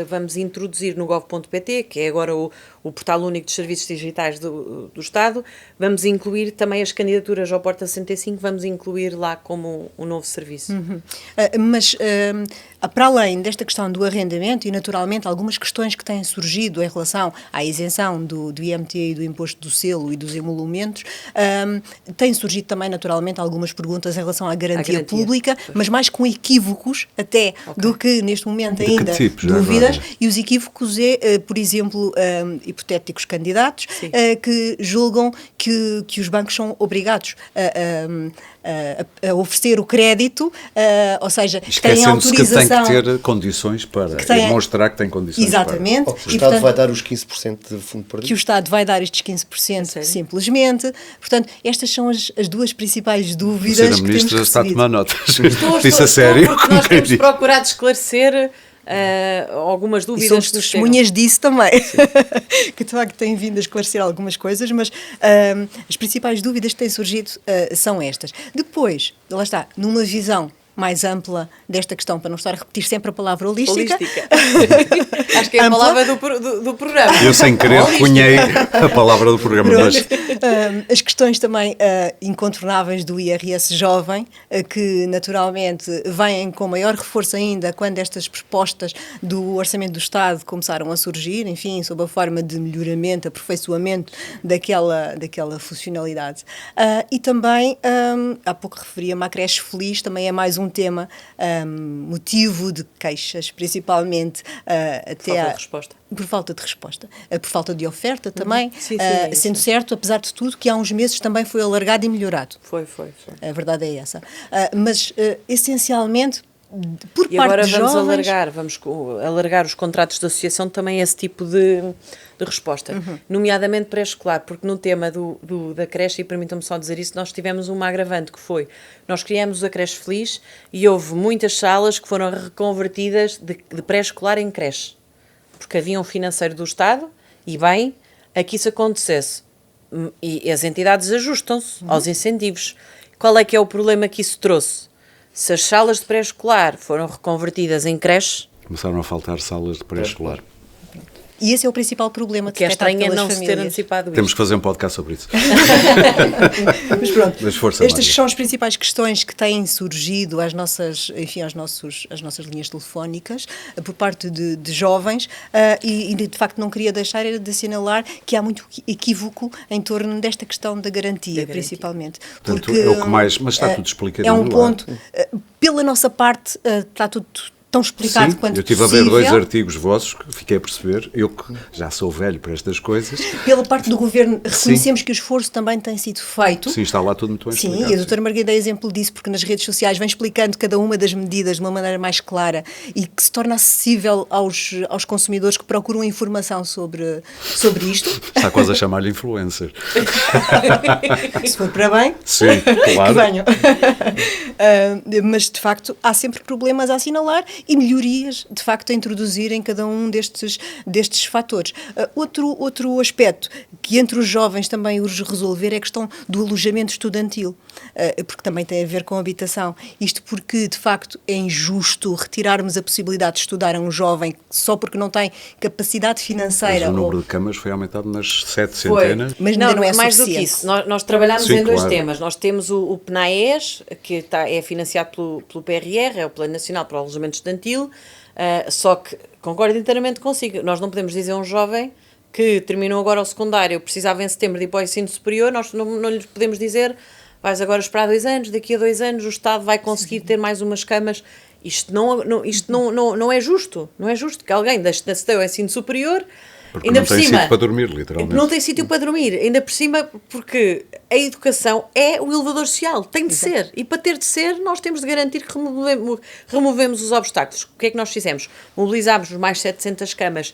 vamos introduzir no gov.pt, que é agora o portal único dos serviços digitais do Estado, vamos incluir também as candidaturas ao Porta 65, vamos incluir lá como um novo serviço. Mas, para além desta questão do arrendamento e, naturalmente, algumas questões que têm surgido em relação à isenção do IMT e do imposto do selo e dos emolumentos, têm surgido também, naturalmente, algumas perguntas em relação à garantia pública, mas mais com equívocos até do que, neste momento, De que ainda tipo, já dúvidas. agora? E os equívocos por exemplo, hipotéticos candidatos que julgam que os bancos são obrigados a oferecer o crédito, ou seja, têm Esquecendo-se que tem autorização... que ter condições para demonstrar que tem condições Exatamente. O E, Estado vai portanto, dar os 15% de fundo perdido. que o Estado vai dar estes 15% simplesmente. Portanto, estas são as 2 principais para. dúvidas A Sra. que temos Ministra está a recebido. tomar notas. Estou, Disse a sério. porque nós Quem temos diz? procurado esclarecer algumas E dúvidas somos que nos chegam. testemunhas disso também, que de facto têm vindo a esclarecer algumas coisas, mas as principais dúvidas que têm surgido são estas. Depois, lá está, numa visão mais ampla desta questão, para não estar a repetir sempre a palavra holística. Acho que é a Ampla. palavra do programa. Eu, sem querer, Holística. cunhei a palavra do programa. Mas As questões também incontornáveis do IRS jovem, que naturalmente vêm com maior reforço ainda quando estas propostas do Orçamento do Estado começaram a surgir, enfim, sob a forma de melhoramento, aperfeiçoamento daquela funcionalidade. E também, há pouco referia-me à creche feliz, também é mais um tema motivo de queixas, principalmente até Falta de resposta. por falta de resposta, por falta de oferta também, Sim, é isso. sendo certo, apesar de tudo, que há uns meses também foi alargado e melhorado. Foi. A verdade é essa. Mas, essencialmente, por E parte agora de vamos jovens... alargar os contratos de associação também a esse tipo de resposta, nomeadamente pré-escolar, porque no tema da creche, e permitam-me só dizer isso, nós tivemos uma agravante que foi, nós criamos a creche feliz e houve muitas salas que foram reconvertidas de pré-escolar em creche, porque havia um financeiro do Estado e bem, a que isso acontecesse. E as entidades ajustam-se aos incentivos. Qual é que é o problema que isso trouxe? Se as salas de pré-escolar foram reconvertidas em creche... Começaram a faltar salas de pré-escolar. E esse é o principal problema que é detectado estranho é pelas não se ter famílias. antecipado isso. Temos que fazer um podcast sobre isso. Mas pronto, Mas força, estas Mário. são as principais questões que têm surgido às nossas linhas telefónicas por parte de jovens e de facto não queria deixar de assinalar que há muito equívoco em torno desta questão da garantia, principalmente. Portanto, porque é o que mais... Mas está tudo explicadinho é um lá. ponto, pela nossa parte, está tudo tão explicado Sim, quanto eu estive possível. a ver 2 artigos vossos que fiquei a perceber, eu que já sou velho para estas coisas. Pela parte do Governo, reconhecemos que o esforço também tem sido feito. Sim, está lá tudo muito bem explicado. Sim, e a doutora Margarida é exemplo disso, porque nas redes sociais vem explicando cada uma das medidas de uma maneira mais clara e que se torna acessível aos consumidores que procuram informação sobre isto. Está quase a chamar-lhe influencer. Se for para bem, Sim, claro. que venham. Mas, de facto, há sempre problemas a assinalar e melhorias, de facto, a introduzir em cada um destes fatores. Outro aspecto que entre os jovens também urge resolver é a questão do alojamento estudantil, porque também tem a ver com a habitação. Isto porque, de facto, é injusto retirarmos a possibilidade de estudar a um jovem só porque não tem capacidade financeira. Mas o número de camas foi aumentado nas 7 Foi. centenas. Mas não é mais do suficiente. que isso. Nós trabalhamos Sim, em dois claro. temas. Nós temos o PNAES, que é financiado pelo PRR, é o Plano Nacional para o Alojamento Estudantil, só que concordo inteiramente consigo. Nós não podemos dizer a um jovem que terminou agora o secundário, precisava em setembro de ir para o ensino superior, nós não lhes podemos dizer vais agora esperar 2 anos, daqui a 2 anos o Estado vai conseguir ter mais umas camas. Isto não é justo. Não é justo que alguém deixe de aceder ao ensino superior. Porque ainda não por tem cima, sítio para dormir, literalmente. não tem sítio para dormir, ainda por cima, porque a educação é o elevador social, tem de ser. E para ter de ser, nós temos de garantir que removemos os obstáculos. O que é que nós fizemos? Mobilizámos mais 700 camas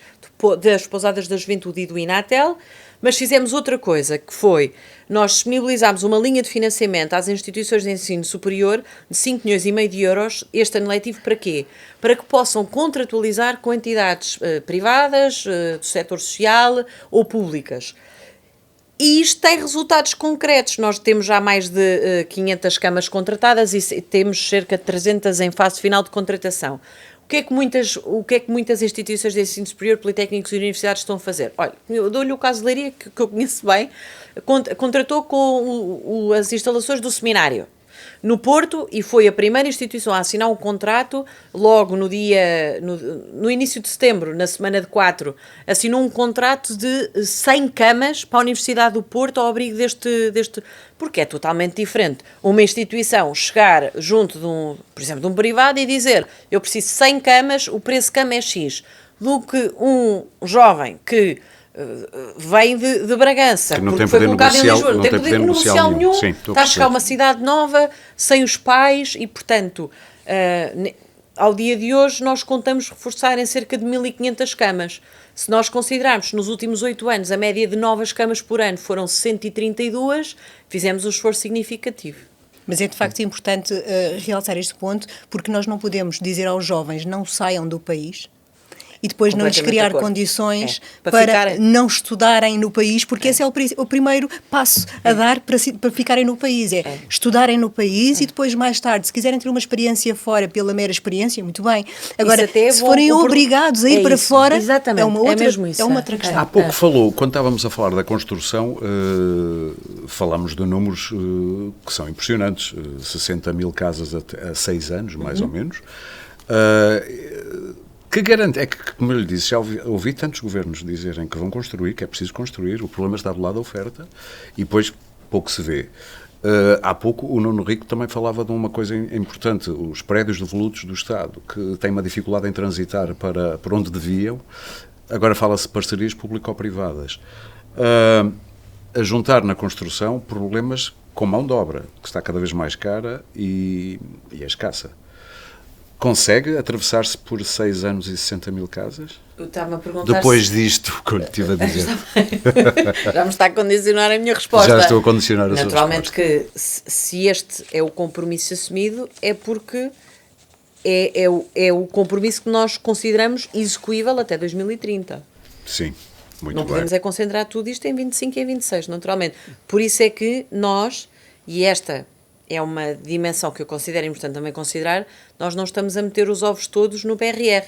das Pousadas da Juventude e do Inatel, mas fizemos outra coisa, que foi, nós disponibilizámos uma linha de financiamento às instituições de ensino superior de 5,5 milhões de euros este ano letivo. Para quê? Para que possam contratualizar com entidades privadas, do setor social ou públicas. E isto tem resultados concretos. Nós temos já mais de 500 camas contratadas e temos cerca de 300 em fase final de contratação. O que é que muitas instituições de ensino superior, politécnicos e universidades estão a fazer? Olha, eu dou-lhe o caso de Leiria, que eu conheço bem, contratou com as instalações do seminário no Porto e foi a primeira instituição a assinar um contrato logo no início de setembro, na semana de 4, assinou um contrato de 100 camas para a Universidade do Porto ao abrigo deste porque é totalmente diferente uma instituição chegar junto por exemplo, de um privado e dizer eu preciso de 100 camas, o preço de cama é X, do que um jovem que vem de Bragança, que não porque tem foi poder colocado em negocial, Lisboa, não tem poder negocial nenhum, Sim, está a chegar a uma cidade nova, sem os pais e, portanto, ao dia de hoje nós contamos reforçar em cerca de 1.500 camas. Se nós considerarmos nos últimos 8 anos a média de novas camas por ano foram 132, fizemos um esforço significativo. Mas é de facto importante realçar este ponto, porque nós não podemos dizer aos jovens não saiam do país e depois não lhes criar condições para não estudarem no país, porque esse é o primeiro passo a dar para ficarem no país, estudarem no país e depois mais tarde, se quiserem ter uma experiência fora pela mera experiência, muito bem. Agora, se forem obrigados a ir para fora, exatamente, é uma outra, mesmo isso, é uma outra questão. Há pouco falou, quando estávamos a falar da construção, falámos de números que são impressionantes, 60 mil casas a 6 anos, mais ou menos. Que garante, é que, como eu lhe disse, já ouvi tantos governos dizerem que vão construir, que é preciso construir, o problema está do lado da oferta, e depois pouco se vê. Há pouco o Nuno Rico também falava de uma coisa importante, os prédios devolutos do Estado, que têm uma dificuldade em transitar para onde deviam, agora fala-se de parcerias público-privadas. A juntar na construção problemas com mão de obra, que está cada vez mais cara e é escassa. consegue atravessar-se por 6 anos e 60 mil casas? Está-me a perguntar depois disto, que eu lhe estive a dizer. Já me está a condicionar a minha resposta. Já estou a condicionar a sua Naturalmente resposta. que se este é o compromisso assumido, é porque é o compromisso que nós consideramos execuível até 2030. Sim, muito Não bem. podemos é concentrar tudo isto em 25 e em 26, naturalmente. Por isso é que nós, e esta é uma dimensão que eu considero importante também considerar, nós não estamos a meter os ovos todos no PRR.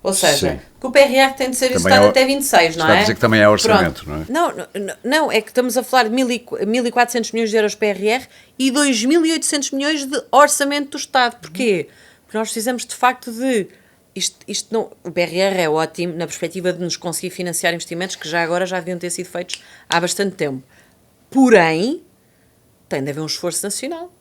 Ou seja, Sim. que o PRR tem de ser Também executado é até 26, não está é? a dizer que também é orçamento, Pronto. não é? Não, é que estamos a falar de 1.400 milhões de euros PRR e 2.800 milhões de orçamento do Estado. Porquê? Porque nós precisamos de facto de... Isto não, o PRR é ótimo na perspectiva de nos conseguir financiar investimentos que já agora já deviam ter sido feitos há bastante tempo. Porém, tem de haver um esforço nacional.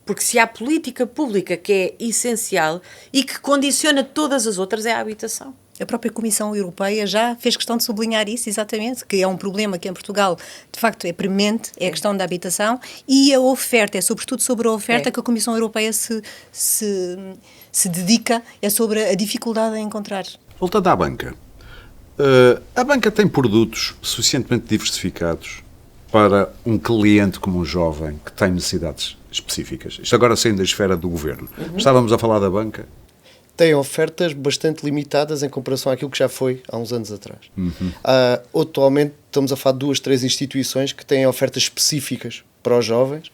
Porque se há política pública que é essencial e que condiciona todas as outras, é a habitação. A própria Comissão Europeia já fez questão de sublinhar isso, exatamente, que é um problema que em Portugal, de facto, é premente, é a questão da habitação e a oferta, é sobretudo sobre a oferta que a Comissão Europeia se dedica, é sobre a dificuldade em encontrar. Voltando à banca. A banca tem produtos suficientemente diversificados para um cliente como um jovem que tem necessidades específicas. Isto agora saindo da esfera do governo. Estávamos a falar da banca. Tem ofertas bastante limitadas em comparação àquilo que já foi há uns anos atrás. Atualmente estamos a falar de 2, 3 instituições que têm ofertas específicas para os jovens,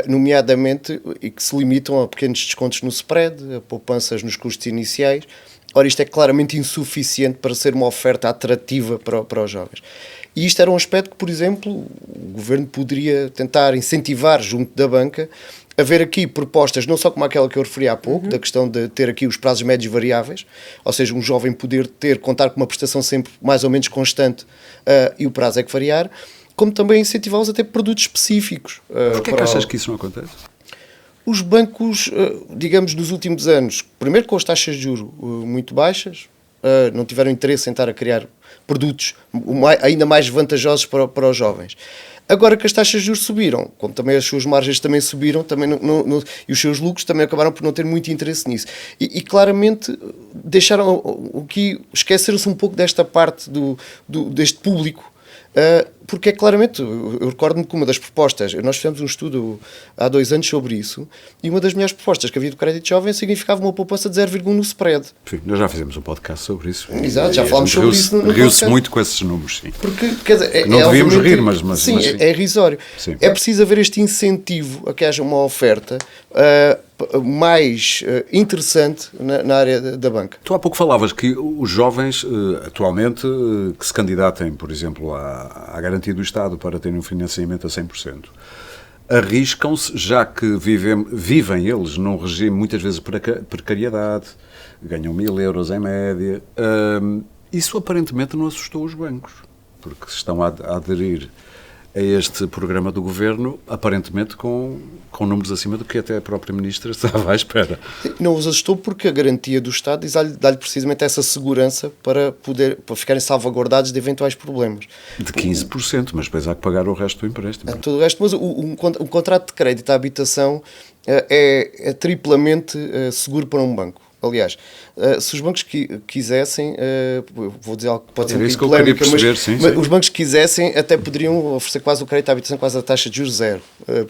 nomeadamente, e que se limitam a pequenos descontos no spread, a poupanças nos custos iniciais. Ora, isto é claramente insuficiente para ser uma oferta atrativa para os jovens. E isto era um aspecto que, por exemplo, o governo poderia tentar incentivar junto da banca, haver aqui propostas, não só como aquela que eu referi há pouco, da questão de ter aqui os prazos médios variáveis, ou seja, um jovem poder contar com uma prestação sempre mais ou menos constante e o prazo é que variar, como também incentivá-los a ter produtos específicos. Porquê é que achas que isso não acontece? Os bancos, digamos, nos últimos anos, primeiro com as taxas de juros muito baixas, não tiveram interesse em estar a criar produtos ainda mais vantajosos para os jovens. Agora que as taxas de juros subiram, como também as suas margens também subiram, também e os seus lucros também acabaram por não ter muito interesse nisso. E claramente esqueceram-se um pouco desta parte deste público, porque é claramente, eu recordo-me que uma das propostas, nós fizemos um estudo há 2 anos sobre isso, e uma das melhores propostas que havia do crédito jovem significava uma poupança de 0,1 no spread. Sim, nós já fizemos um podcast sobre isso. Exato, já falámos sobre isso no Riu-se muito com esses números, sim. Porque, quer dizer, não devíamos rir, mas sim, sim. É irrisório. Sim. É preciso haver este incentivo a que haja uma oferta mais interessante na área da banca. Tu há pouco falavas que os jovens, atualmente, que se candidatem, por exemplo, à garantia do Estado para terem um financiamento a 100%, arriscam-se, já que vivem eles num regime muitas vezes de precariedade, ganham 1.000 euros em média. Isso aparentemente não assustou os bancos, porque estão a aderir a este programa do Governo, aparentemente com números acima do que até a própria Ministra estava à espera. Não os assustou porque a garantia do Estado dá-lhe precisamente essa segurança para ficarem salvaguardados de eventuais problemas. De 15%, mas depois há que pagar o resto do empréstimo. Todo o resto, mas um contrato de crédito à habitação é triplamente seguro para um banco. Aliás, se os bancos quisessem, vou dizer algo que pode ser um pouco polémica, mas os bancos quisessem até poderiam oferecer quase o crédito à habitação, quase a taxa de juros zero.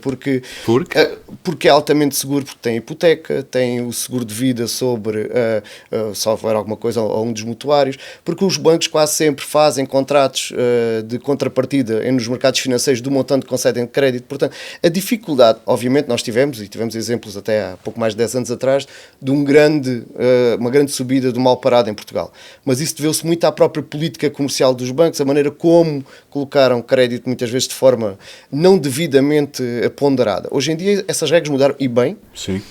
Porque é altamente seguro, porque tem hipoteca, tem o seguro de vida sobre se houver alguma coisa a um dos mutuários, porque os bancos quase sempre fazem contratos de contrapartida nos mercados financeiros do montante que concedem de crédito. Portanto, a dificuldade, obviamente nós tivemos exemplos até há pouco mais de 10 anos atrás, de uma grande subida do mal parado em Portugal. Mas isso deveu-se muito à própria política comercial dos bancos, a maneira como colocaram crédito muitas vezes de forma não devidamente ponderada. Hoje em dia essas regras mudaram e bem. Sim.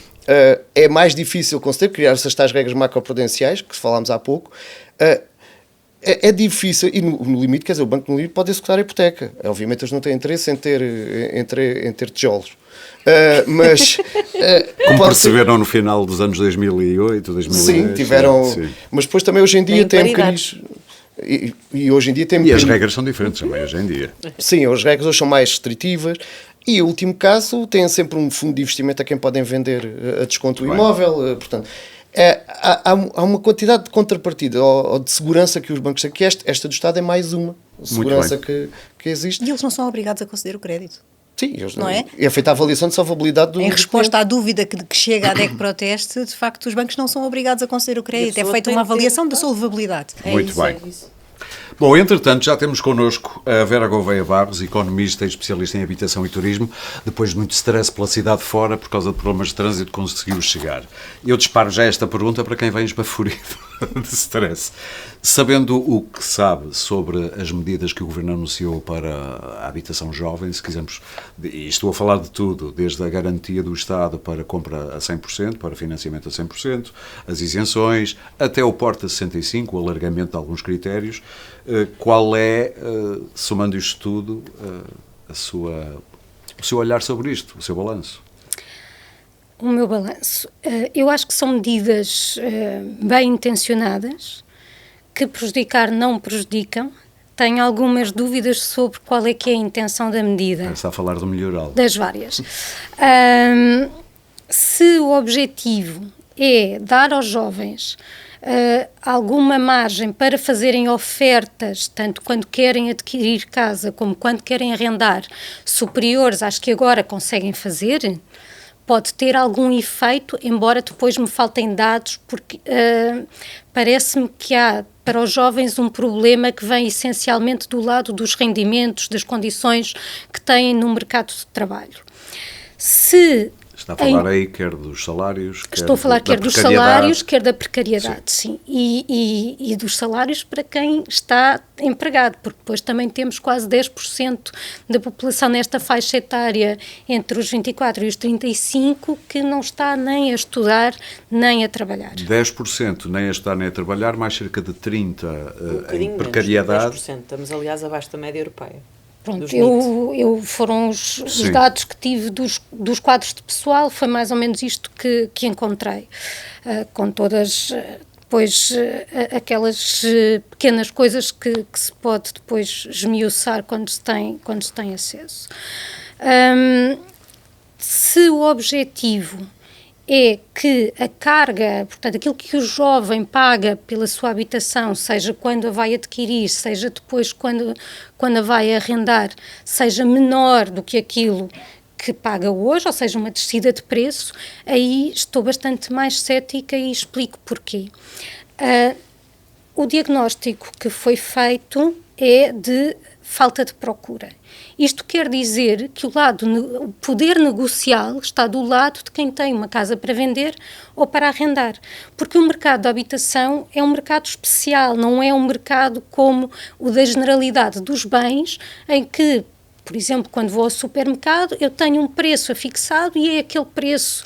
É mais difícil criar essas tais regras macroprudenciais, que falámos há pouco. É difícil, e no limite, quer dizer, o banco no limite pode executar a hipoteca. Obviamente eles não têm interesse em ter tijolos. Como perceberam no final dos anos 2008, 2010. Sim, tiveram. Sim. Mas depois também hoje em dia tem crises. E hoje em dia tem. E as regras são diferentes também hoje em dia. Sim, as regras hoje são mais restritivas. E o último caso, tem sempre um fundo de investimento a quem podem vender a desconto o imóvel. Portanto, há uma quantidade de contrapartida ou de segurança que os bancos têm, que esta do Estado é mais uma segurança que existe. E eles não são obrigados a conceder o crédito. Sim, eles não é? É feita a avaliação de solvabilidade do Em resposta cliente. à dúvida que chega à DEC Proteste, de facto, os bancos não são obrigados a conceder o crédito. É feita uma avaliação da solvabilidade. Muito bem. Bom, entretanto, já temos connosco a Vera Gouveia Barros, economista e especialista em habitação e turismo. Depois de muito stress pela cidade fora, por causa de problemas de trânsito, conseguiu chegar. Eu disparo já esta pergunta para quem vem esbaforido de stress. Sabendo o que sabe sobre as medidas que o Governo anunciou para a habitação jovem, se quisermos, e estou a falar de tudo, desde a garantia do Estado para compra a 100%, para financiamento a 100%, as isenções, até o Porta 65, o alargamento de alguns critérios, qual é, somando isto tudo, o seu olhar sobre isto, o seu balanço? O meu balanço. Eu acho que são medidas bem intencionadas, que prejudicar não prejudicam. Tenho algumas dúvidas sobre qual é que é a intenção da medida. Está a falar do melhoral. Das várias. Se o objetivo é dar aos jovens alguma margem para fazerem ofertas, tanto quando querem adquirir casa como quando querem arrendar, superiores às que agora conseguem fazer, pode ter algum efeito, embora depois me faltem dados, porque parece-me que há para os jovens um problema que vem essencialmente do lado dos rendimentos, das condições que têm no mercado de trabalho. Está a falar aí quer dos salários, Estou a falar quer dos salários, quer da precariedade, sim. E dos salários para quem está empregado, porque depois também temos quase 10% da população nesta faixa etária entre os 24 e os 35 que não está nem a estudar, nem a trabalhar. 10% nem a estudar nem a trabalhar, mais cerca de 30% em Menos precariedade. de 10%. Estamos, aliás, abaixo da média europeia. Pronto, foram os dados que tive dos quadros de pessoal, foi mais ou menos isto que encontrei, com todas depois aquelas pequenas coisas que se pode depois esmiuçar quando se tem acesso. Se o objetivo é que a carga, portanto, aquilo que o jovem paga pela sua habitação, seja quando a vai adquirir, seja depois quando a vai arrendar, seja menor do que aquilo que paga hoje, ou seja, uma descida de preço, aí estou bastante mais cética e explico porquê. O diagnóstico que foi feito é de falta de procura. Isto quer dizer que o poder negocial está do lado de quem tem uma casa para vender ou para arrendar, porque o mercado da habitação é um mercado especial, não é um mercado como o da generalidade dos bens, em que, por exemplo, quando vou ao supermercado, eu tenho um preço afixado e é aquele preço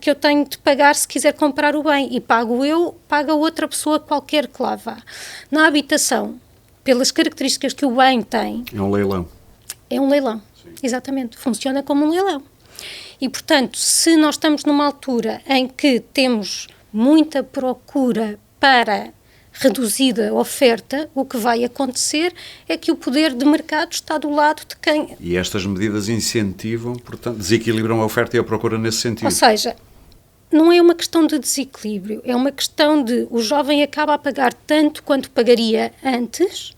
que eu tenho de pagar se quiser comprar o bem, e pago eu, paga outra pessoa qualquer que lá vá. Na habitação, pelas características que o bem tem... É um leilão. É um leilão, sim. Exatamente, funciona como um leilão. E, portanto, se nós estamos numa altura em que temos muita procura para reduzida oferta, o que vai acontecer é que o poder de mercado está do lado de quem... E estas medidas incentivam, portanto, desequilibram a oferta e a procura nesse sentido. Ou seja, não é uma questão de desequilíbrio, é uma questão de o jovem acaba a pagar tanto quanto pagaria antes.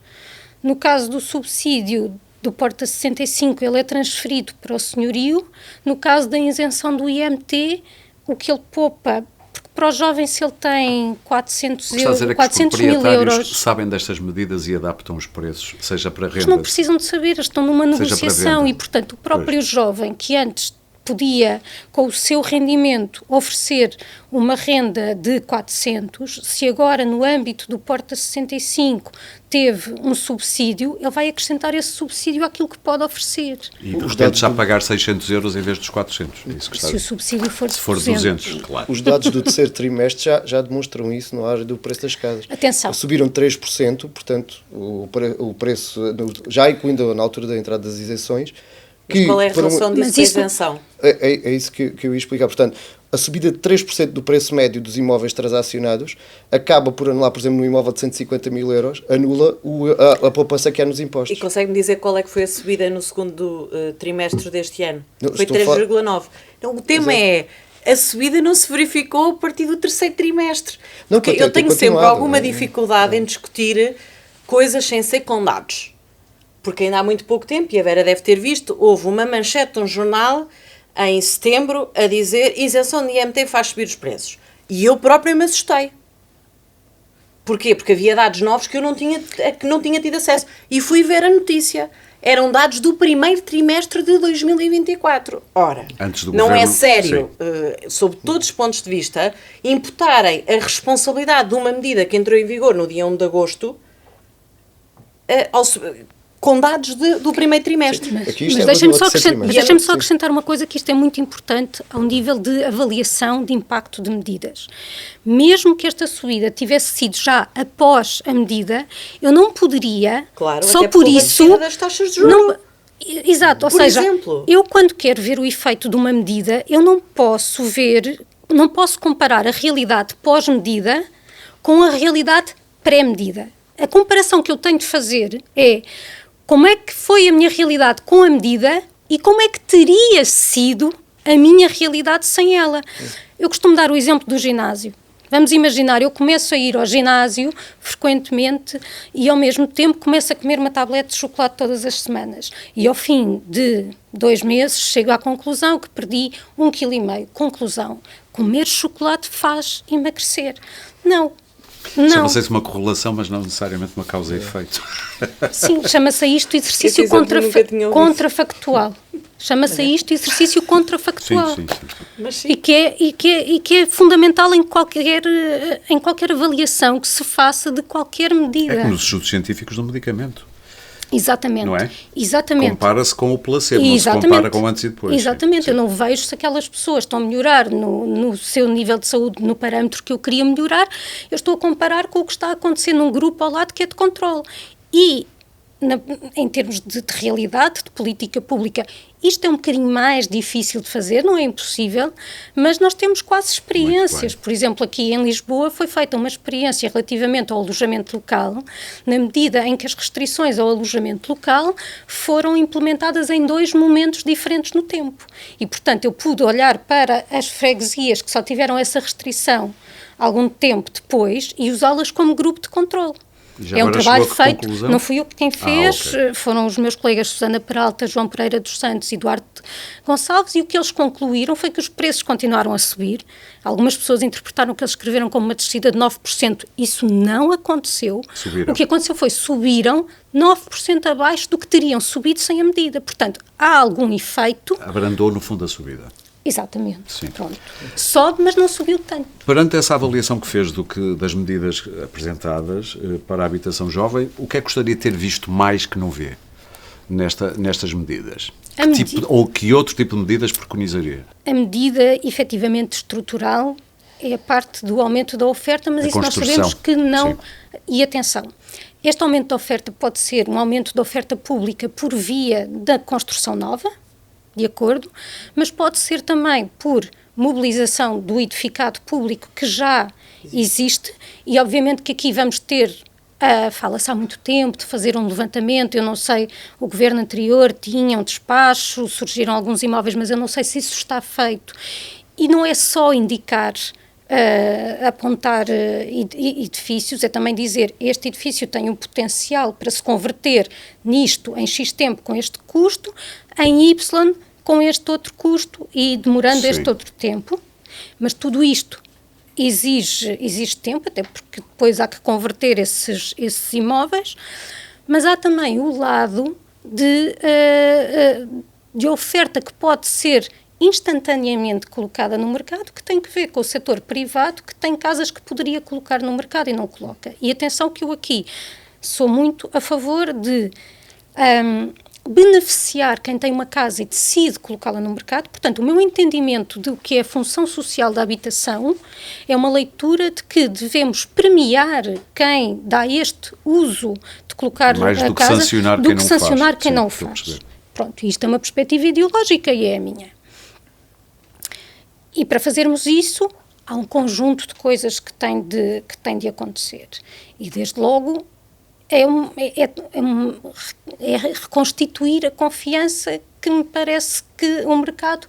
No caso do subsídio do Porta 65, ele é transferido para o senhorio. No caso da isenção do IMT, o que ele poupa, porque para o jovem, se ele tem 400 mil euros... sabem destas medidas e adaptam os preços, seja para renda... Eles não precisam de saber, eles estão numa negociação e, portanto, o próprio jovem que antes podia, com o seu rendimento, oferecer uma renda de 400, se agora no âmbito do Porta 65 teve um subsídio, ele vai acrescentar esse subsídio àquilo que pode oferecer. E, portanto, já pagar 600 euros em vez dos 400. É isso que está... Se o subsídio for de 200, claro. Os dados do terceiro trimestre já demonstram isso na área do preço das casas. Atenção. Subiram 3%, portanto, o preço, já incluindo na altura da entrada das isenções. Mas qual é a relação disso com a isenção? É isso que eu ia explicar. Portanto, a subida de 3% do preço médio dos imóveis transacionados acaba por anular, por exemplo, no imóvel de 150 mil euros, anula a poupança que há nos impostos. E consegue-me dizer qual é que foi a subida no segundo trimestre deste ano? Foi 3,9%. Então, o tema é a subida não se verificou a partir do terceiro trimestre. Não, Porque eu tenho sempre continuado, alguma dificuldade em discutir coisas sem ser com dados. Porque ainda há muito pouco tempo, e a Vera deve ter visto, houve uma manchete de um jornal em setembro a dizer isenção de IMT faz subir os preços. E eu própria me assustei. Porquê? Porque havia dados novos que eu não tinha tido acesso. E fui ver a notícia. Eram dados do primeiro trimestre de 2024. Ora, antes do não governo, é sério, sob todos os pontos de vista, imputarem a responsabilidade de uma medida que entrou em vigor no dia 1 de agosto com dados do primeiro trimestre. Mas deixem-me só acrescentar uma coisa, que isto é muito importante ao nível de avaliação de impacto de medidas. Mesmo que esta subida tivesse sido já após a medida, eu não poderia, claro, só por isso... das taxas de juros. Exato, ou seja, eu quando quero ver o efeito de uma medida, eu não posso comparar a realidade pós-medida com a realidade pré-medida. A comparação que eu tenho de fazer é como é que foi a minha realidade com a medida e como é que teria sido a minha realidade sem ela. Eu costumo dar o exemplo do ginásio. Vamos imaginar, eu começo a ir ao ginásio frequentemente e ao mesmo tempo começo a comer uma tablete de chocolate todas as semanas. E ao fim de 2 meses chego à conclusão que perdi 1,5 kg. Conclusão, comer chocolate faz emagrecer. Não. Chama-se isso uma correlação, mas não necessariamente uma causa e efeito. Sim, chama-se isto exercício contrafactual. Chama-se isto exercício contrafactual. Sim. Mas sim. E que é fundamental em qualquer avaliação que se faça de qualquer medida. É como os estudos científicos do medicamento. Exatamente. Não é? Exatamente. Compara-se com o placebo, não se compara com antes e depois. Exatamente. Sim. Eu não vejo se aquelas pessoas estão a melhorar no seu nível de saúde, no parâmetro que eu queria melhorar, eu estou a comparar com o que está a acontecer num grupo ao lado que é de controle. E, em termos de realidade, de política pública, isto é um bocadinho mais difícil de fazer, não é impossível, mas nós temos quase experiências. Por exemplo, aqui em Lisboa foi feita uma experiência relativamente ao alojamento local, na medida em que as restrições ao alojamento local foram implementadas em 2 momentos diferentes no tempo. E, portanto, eu pude olhar para as freguesias que só tiveram essa restrição algum tempo depois e usá-las como grupo de controle. É um trabalho feito, não fui eu quem fez, okay. Foram os meus colegas Susana Peralta, João Pereira dos Santos e Duarte Gonçalves, e o que eles concluíram foi que os preços continuaram a subir. Algumas pessoas interpretaram que eles escreveram como uma descida de 9%. Isso não aconteceu. Subiram. O que aconteceu foi subiram 9% abaixo do que teriam subido sem a medida. Portanto, há algum efeito. Abrandou no fundo a subida. Exatamente. Sim. Pronto. Sobe, mas não subiu tanto. Perante essa avaliação que fez das medidas apresentadas para a habitação jovem, o que é que gostaria de ter visto mais que não vê nestas medidas? Ou que outro tipo de medidas preconizaria? A medida efetivamente estrutural é a parte do aumento da oferta, mas isso nós sabemos que não... Sim. E atenção, este aumento da oferta pode ser um aumento da oferta pública por via da construção nova, de acordo, mas pode ser também por mobilização do edificado público que já existe e obviamente que aqui vamos ter, fala-se há muito tempo de fazer um levantamento, eu não sei, o governo anterior tinha um despacho, surgiram alguns imóveis, mas eu não sei se isso está feito. E não é só indicar, apontar edifícios, é também dizer este edifício tem um potencial para se converter nisto em X tempo com este custo, em Y com este outro custo e demorando este outro tempo, mas tudo isto exige tempo, até porque depois há que converter esses imóveis, mas há também o lado de oferta que pode ser instantaneamente colocada no mercado, que tem que ver com o setor privado, que tem casas que poderia colocar no mercado e não coloca. E atenção que eu aqui sou muito a favor de beneficiar quem tem uma casa e decide colocá-la no mercado. Portanto, o meu entendimento do que é a função social da habitação é uma leitura de que devemos premiar quem dá este uso de colocar mais a casa do que sancionar quem não o faz. Pronto, isto é uma perspectiva ideológica e é a minha. E para fazermos isso, há um conjunto de coisas que tem de acontecer. E desde logo é reconstituir a confiança que me parece que o mercado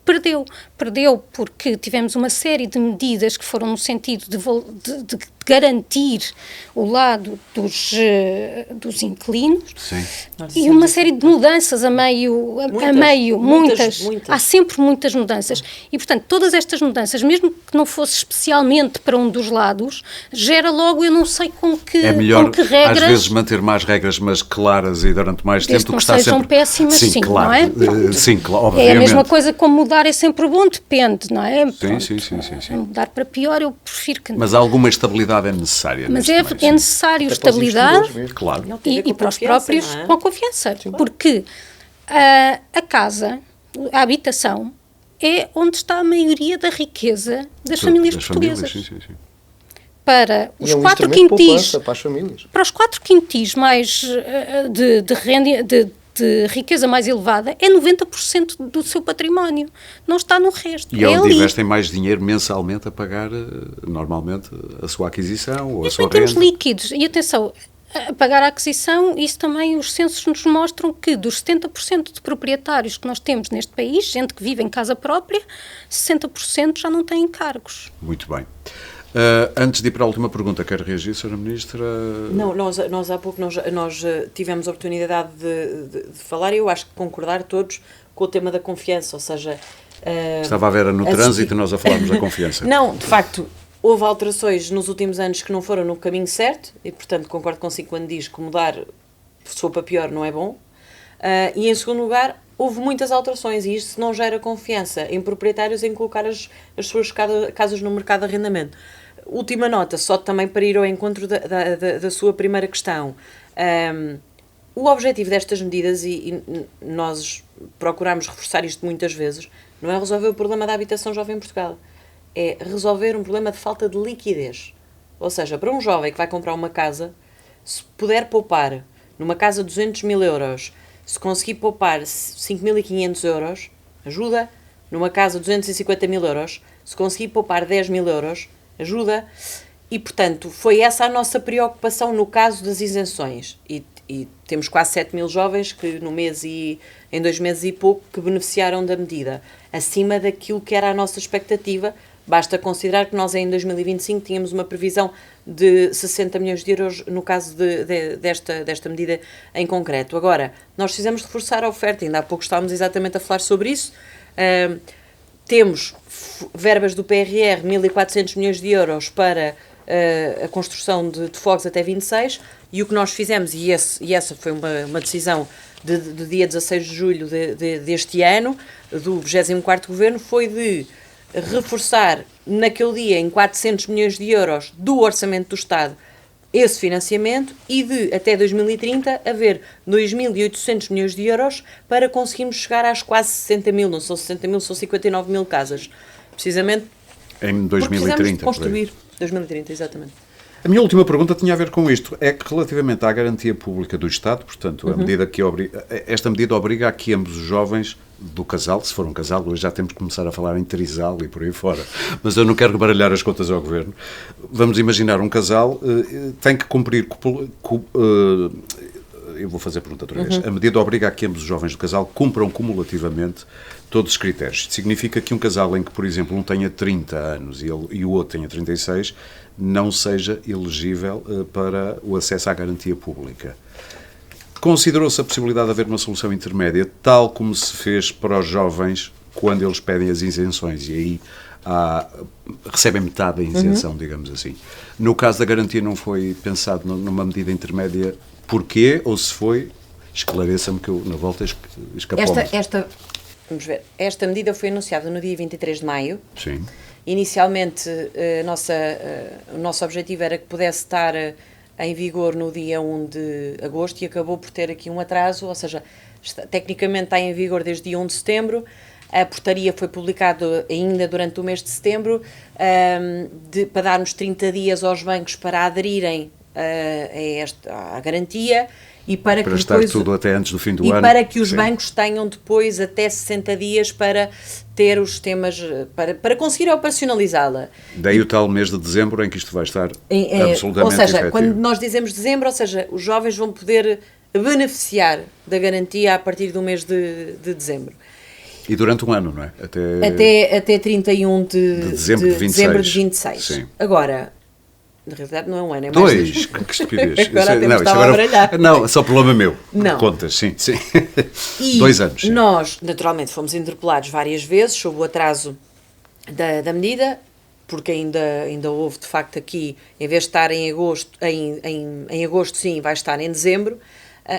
Perdeu porque tivemos uma série de medidas que foram no sentido de garantir o lado dos inquilinos. Sim. E uma série de mudanças a meio, muitas. Há sempre muitas mudanças. E, portanto, todas estas mudanças, mesmo que não fosse especialmente para um dos lados, gera logo, eu não sei com que regras. É melhor, às vezes, manter mais regras, mas claras e durante mais tempo, do que estar sempre... péssimas, sim, claro, não é? Sim, claro, obviamente. É a mesma coisa como mudar é sempre bom, depende, não é? Sim. Mudar para pior, eu prefiro que não. Mas alguma estabilidade é necessária. Mas é necessário estabilidade claro. e para os próprios com confiança. Sim. Porque a casa, a habitação, é onde está a maioria da riqueza das famílias portuguesas. Sim. Para os 4 quintis, para os 4 quintis mais de renda, de riqueza mais elevada, é 90% do seu património. Não está no resto. E onde investem mais dinheiro mensalmente a pagar, normalmente, a sua aquisição ou a sua renda. Temos líquidos. E atenção, a pagar a aquisição, isso também, os censos nos mostram que dos 70% de proprietários que nós temos neste país, gente que vive em casa própria, 60% já não têm encargos. Muito bem. Antes de ir para a última pergunta, quer reagir, Sra. Ministra? Não, nós há pouco nós tivemos a oportunidade de falar e eu acho que concordar todos com o tema da confiança, ou seja... Estava a Vera no trânsito e nós a falarmos da confiança. Não, de facto, houve alterações nos últimos anos que não foram no caminho certo e, portanto, concordo consigo quando diz que mudar, se for para pior, não é bom. E, em segundo lugar, houve muitas alterações e isto não gera confiança em proprietários em colocar as suas casas no mercado de arrendamento. Última nota, só também para ir ao encontro da sua primeira questão. O objetivo destas medidas, e nós procuramos reforçar isto muitas vezes, não é resolver o problema da habitação jovem em Portugal, é resolver um problema de falta de liquidez. Ou seja, para um jovem que vai comprar uma casa, se puder poupar numa casa 200 mil euros, se conseguir poupar 5.500 euros, ajuda. Numa casa 250 mil euros, se conseguir poupar 10 mil euros, ajuda. E, portanto, foi essa a nossa preocupação no caso das isenções. E temos quase 7 mil jovens que em 2 meses e pouco que beneficiaram da medida, acima daquilo que era a nossa expectativa. Basta considerar que nós em 2025 tínhamos uma previsão de 60 milhões de euros no caso desta medida em concreto. Agora, nós precisamos reforçar a oferta, ainda há pouco estávamos exatamente a falar sobre isso. Temos verbas do PRR, 1.400 milhões de euros para a construção de fogos até 26, e o que nós fizemos, e essa foi uma decisão de dia 16 de julho deste ano, do 24º Governo, foi de reforçar naquele dia em 400 milhões de euros do Orçamento do Estado esse financiamento e de, até 2030, haver 2.800 milhões de euros para conseguirmos chegar às quase 60 mil, não são 60 mil, são 59 mil casas. Precisamente em 2030. Precisamos de construir. 2030, exatamente. A minha última pergunta tinha a ver com isto. É que relativamente à garantia pública do Estado, portanto, a medida que esta medida obriga a que ambos os jovens do casal, se for um casal, hoje já temos que começar a falar em trisal e por aí fora, mas eu não quero baralhar as contas ao Governo. Vamos imaginar um casal tem que cumprir... eu vou fazer a pergunta outra vez. A medida obriga a que ambos os jovens do casal cumpram cumulativamente todos os critérios. Isto significa que um casal em que, por exemplo, um tenha 30 anos e o outro tenha 36, não seja elegível para o acesso à garantia pública. Considerou-se a possibilidade de haver uma solução intermédia, tal como se fez para os jovens quando eles pedem as isenções, e aí recebem metade da isenção, digamos assim. No caso da garantia não foi pensado numa medida intermédia, porquê, ou se foi, esclareça-me que eu na volta escapou-me. Vamos ver, esta medida foi anunciada no dia 23 de maio. Sim. Inicialmente, o nosso objetivo era que pudesse estar em vigor no dia 1 de agosto e acabou por ter aqui um atraso, ou seja, tecnicamente está em vigor desde dia 1 de setembro. A portaria foi publicada ainda durante o mês de setembro, para darmos 30 dias aos bancos para aderirem à garantia e para que estar depois, tudo até antes do fim do ano. E para que os bancos tenham depois até 60 dias para ter os sistemas, para conseguir operacionalizá-la. Daí o tal mês de dezembro em que isto vai estar absolutamente Ou seja, efetivo. quando nós dizemos dezembro, ou seja, os jovens vão poder beneficiar da garantia a partir do mês de dezembro. E durante um ano, não é? Até 31 de dezembro de 26. Sim. Agora, na realidade não é um ano, é mais... Dois, que estupidez. Agora temos de estar a baralhar. Não, só problema meu. Não. Contas, sim. E 2 anos. Sim. Nós, naturalmente, fomos interpelados várias vezes sobre o atraso da medida, porque ainda houve, de facto, aqui, em vez de estar em agosto, em agosto, sim, vai estar em dezembro,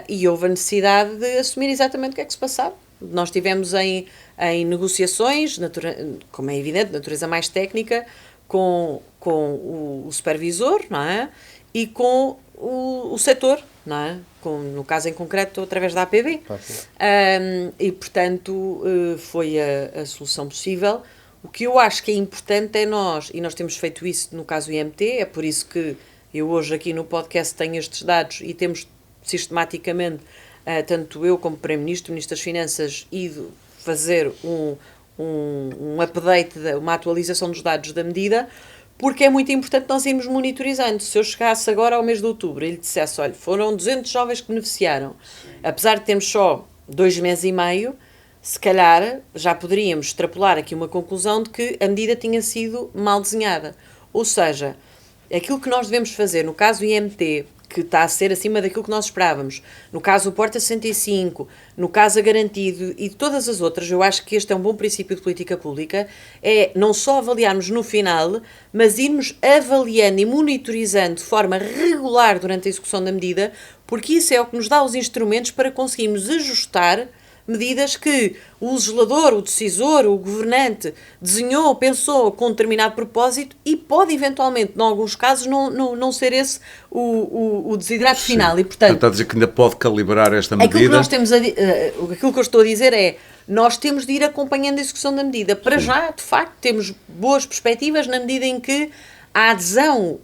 e houve a necessidade de assumir exatamente o que é que se passava. Nós estivemos em negociações, como é evidente, de natureza mais técnica, com o supervisor, não é? E com o setor, não é? No caso em concreto, através da APB. E, portanto, foi a solução possível. O que eu acho que é importante é nós temos feito isso no caso do IMT, é por isso que eu hoje aqui no podcast tenho estes dados e temos sistematicamente, tanto eu como Primeiro-Ministro, Ministro das Finanças, ido fazer um update, uma atualização dos dados da medida, porque é muito importante nós irmos monitorizando. Se eu chegasse agora ao mês de outubro e lhe dissesse, olha, foram 200 jovens que beneficiaram, apesar de termos só 2 meses e meio, se calhar já poderíamos extrapolar aqui uma conclusão de que a medida tinha sido mal desenhada. Ou seja, aquilo que nós devemos fazer no caso do IMT, que está a ser acima daquilo que nós esperávamos, no caso do Porta 65, no caso a Garantido e todas as outras, eu acho que este é um bom princípio de política pública, é não só avaliarmos no final, mas irmos avaliando e monitorizando de forma regular durante a execução da medida, porque isso é o que nos dá os instrumentos para conseguirmos ajustar medidas que o legislador, o decisor, o governante desenhou, pensou com um determinado propósito e pode eventualmente, em alguns casos, não ser esse o desiderato final. E, portanto, está a dizer que ainda pode calibrar esta medida? Aquilo que eu estou a dizer é, nós temos de ir acompanhando a execução da medida. Para já, de facto, temos boas perspectivas na medida em que a adesão,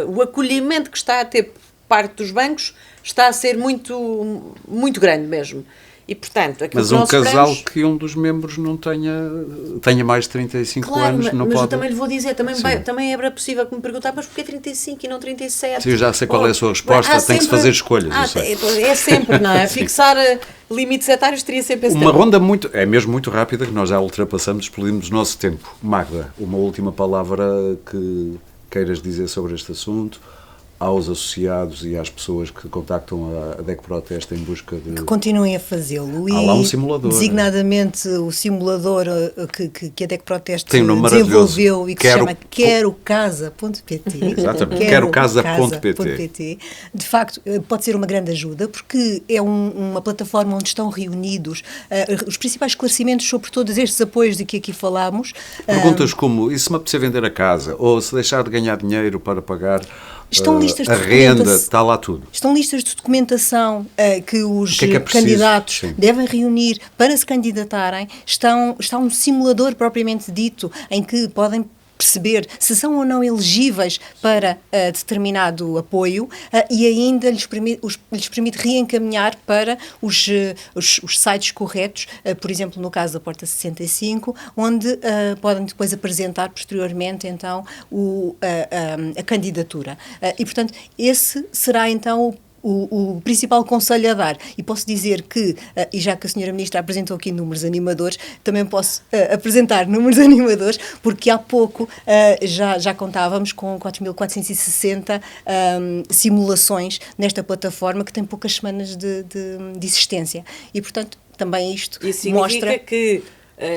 o acolhimento que está a ter por parte dos bancos está a ser muito, muito grande mesmo. E, portanto, mas um casal que um dos membros não tenha mais de 35 anos não pode... Mas eu também lhe vou dizer, também era possível que me perguntar, mas porquê 35 e não 37? Sim, eu já sei qual é a sua resposta, tem que se fazer escolhas. É sempre, não é? Fixar limites etários teria sempre esse uma ronda mesmo muito rápida, que nós já ultrapassamos, explodimos o nosso tempo. Magda, uma última palavra que queiras dizer sobre este assunto, aos associados e às pessoas que contactam a DEC Proteste em busca de... Que continuem a fazê-lo. Há lá um simulador. Designadamente o simulador que a DEC Proteste tem um desenvolveu e que se chama querocasa.pt. Exatamente, querocasa.pt. De facto, pode ser uma grande ajuda, porque é uma plataforma onde estão reunidos os principais esclarecimentos sobre todos estes apoios de que aqui falámos. Perguntas como, e se me apetecer vender a casa? Ou se deixar de ganhar dinheiro para pagar... Estão listas de a renda, está lá tudo. Estão listas de documentação que os é candidatos devem reunir para se candidatarem. Está um simulador propriamente dito em que podem perceber se são ou não elegíveis para determinado apoio e ainda lhes permite reencaminhar para os sites corretos, por exemplo, no caso da Porta 65, onde podem depois apresentar posteriormente, então, a candidatura. E, portanto, esse será, então, o principal conselho a dar. E posso dizer que, e já que a Sra. Ministra apresentou aqui números animadores, também posso apresentar números animadores, porque há pouco já contávamos com 4.460 simulações nesta plataforma que tem poucas semanas de existência. E, portanto, também isto isso mostra... significa que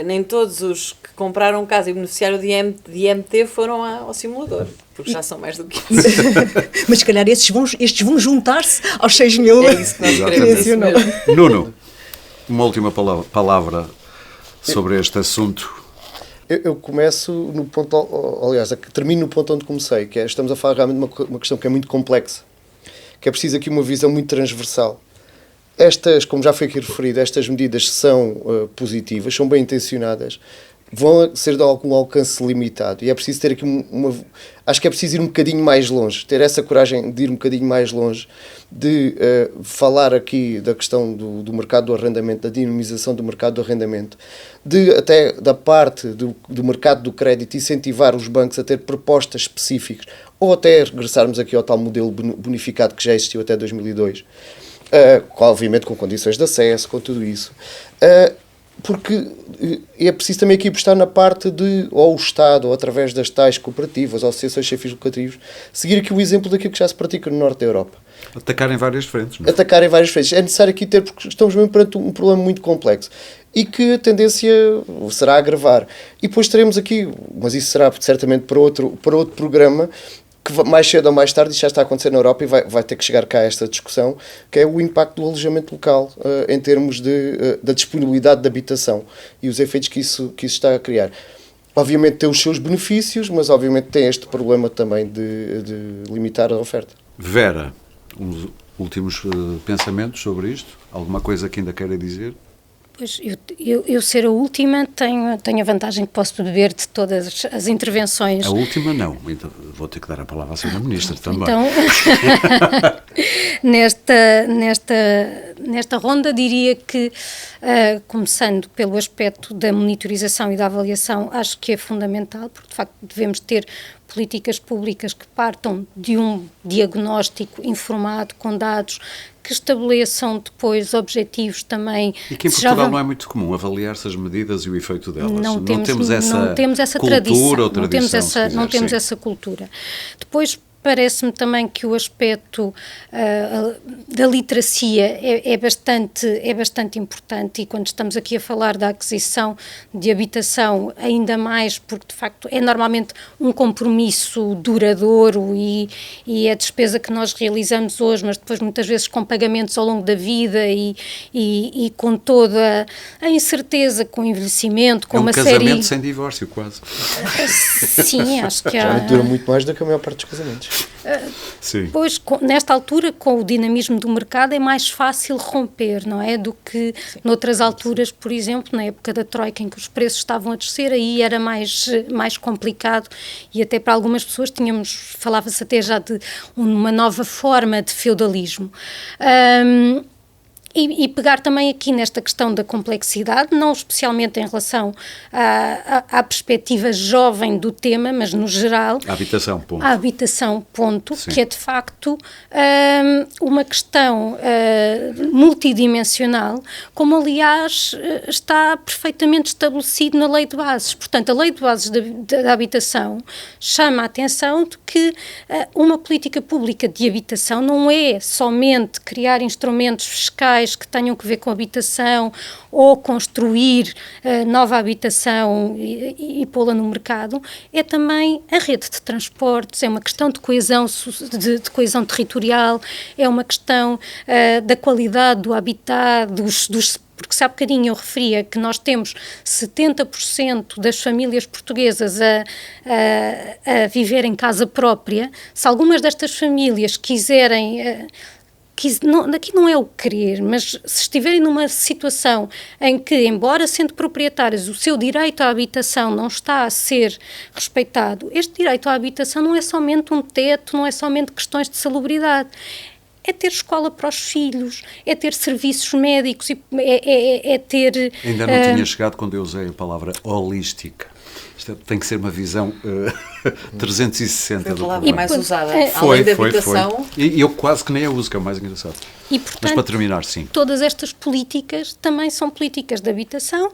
nem todos os que compraram casa e beneficiaram de IMT foram ao simulador, porque já são mais do que isso. Mas se calhar estes vão juntar-se aos 6 mil. É isso que nós queremos. Nuno, uma última palavra sobre este assunto. Eu começo no ponto, aliás, termino no ponto onde comecei, que é, estamos a falar realmente de uma questão que é muito complexa, que é preciso aqui uma visão muito transversal. Estas, como já foi aqui referido, estas medidas são positivas, são bem intencionadas, vão ser de algum alcance limitado e é preciso ter aqui acho que é preciso ir um bocadinho mais longe, ter essa coragem de ir um bocadinho mais longe, de falar aqui da questão do mercado do arrendamento, da dinamização do mercado do arrendamento, até da parte do mercado do crédito, incentivar os bancos a ter propostas específicas, ou até regressarmos aqui ao tal modelo bonificado que já existiu até 2002, obviamente com condições de acesso, com tudo isso. porque é preciso também aqui apostar na parte de, ou o Estado, ou através das tais cooperativas, ou associações sem fins lucrativos, seguir aqui o exemplo daquilo que já se pratica no norte da Europa. Atacar em várias frentes. Não é? Atacar em várias frentes. É necessário aqui ter, porque estamos mesmo perante um problema muito complexo e que a tendência será agravar. E depois teremos aqui, mas isso será certamente para outro programa, que mais cedo ou mais tarde, isto já está a acontecer na Europa e vai ter que chegar cá a esta discussão, que é o impacto do alojamento local em termos da disponibilidade de habitação e os efeitos que isso está a criar. Obviamente tem os seus benefícios, mas obviamente tem este problema também de limitar a oferta. Vera, uns últimos pensamentos sobre isto? Alguma coisa que ainda queira dizer? Pois, eu ser a última tenho a vantagem que posso beber de todas as intervenções. A última não, então vou ter que dar a palavra à Sra. Ministra também. Então, nesta ronda diria que, começando pelo aspecto da monitorização e da avaliação, acho que é fundamental, porque de facto devemos ter políticas públicas que partam de um diagnóstico informado, com dados, que estabeleçam depois objetivos também. E que em Portugal não é muito comum avaliar-se as medidas e o efeito delas. Não temos essa cultura tradição, ou tradição. Não temos essa cultura. Depois, parece-me também que o aspecto da literacia é bastante importante, e quando estamos aqui a falar da aquisição de habitação, ainda mais porque de facto é normalmente um compromisso duradouro e é despesa que nós realizamos hoje, mas depois muitas vezes com pagamentos ao longo da vida e com toda a incerteza, com o envelhecimento, com uma série... É um casamento sem divórcio, quase. Sim, acho que já dura muito mais do que a maior parte dos casamentos. Sim. Pois, nesta altura, com o dinamismo do mercado, é mais fácil romper, não é? Do que noutras alturas, por exemplo, na época da Troika, em que os preços estavam a descer, aí era mais complicado, e até para algumas pessoas falava-se até já de uma nova forma de feudalismo. E pegar também aqui nesta questão da complexidade, não especialmente em relação à perspectiva jovem do tema, mas no geral... A habitação, ponto. A habitação, ponto, Sim. que é de facto uma questão multidimensional, como aliás está perfeitamente estabelecido na Lei de Bases. Portanto, a Lei de Bases da Habitação chama a atenção de que uma política pública de habitação não é somente criar instrumentos fiscais que tenham que ver com habitação ou construir nova habitação e pô-la no mercado, é também a rede de transportes, é uma questão de coesão, de coesão territorial, é uma questão da qualidade do habitat, porque se há bocadinho eu referia que nós temos 70% das famílias portuguesas a viver em casa própria. Se algumas destas famílias quiserem... aqui não é o querer, mas se estiverem numa situação em que, embora sendo proprietários, o seu direito à habitação não está a ser respeitado, este direito à habitação não é somente um teto, não é somente questões de salubridade. É ter escola para os filhos, é ter serviços médicos, é ter... Ainda não tinha chegado quando eu usei a palavra holística. Isto tem que ser uma visão 360 do problema. Foi a palavra mais usada. Foi. Habitação... E eu quase que nem a uso, que é o mais engraçado. E, portanto, mas para terminar, sim. Todas estas políticas também são políticas de habitação,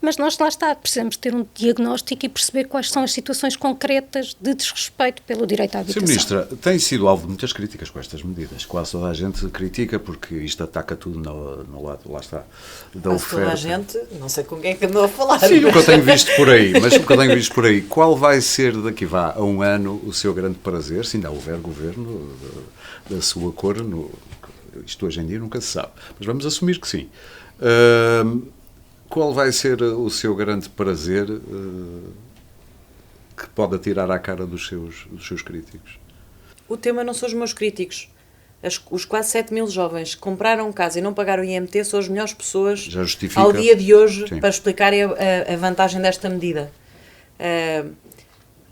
mas nós precisamos ter um diagnóstico e perceber quais são as situações concretas de desrespeito pelo direito à habitação. Sr. Ministra, tem sido alvo de muitas críticas com estas medidas. Quase toda a gente critica porque isto ataca tudo no lado, lá está, da oferta. Toda a gente, não sei com quem é que andou a falar. Sim, o que eu tenho visto por aí, qual vai ser daqui a um ano o seu grande prazer, se ainda houver governo da sua cor, isto hoje em dia nunca se sabe, mas vamos assumir que sim. Qual vai ser o seu grande prazer que pode atirar à cara dos seus críticos? O tema não são os meus críticos. Os quase 7 mil jovens que compraram casa e não pagaram o IMT são as melhores pessoas ao dia de hoje, sim, para explicarem a vantagem desta medida.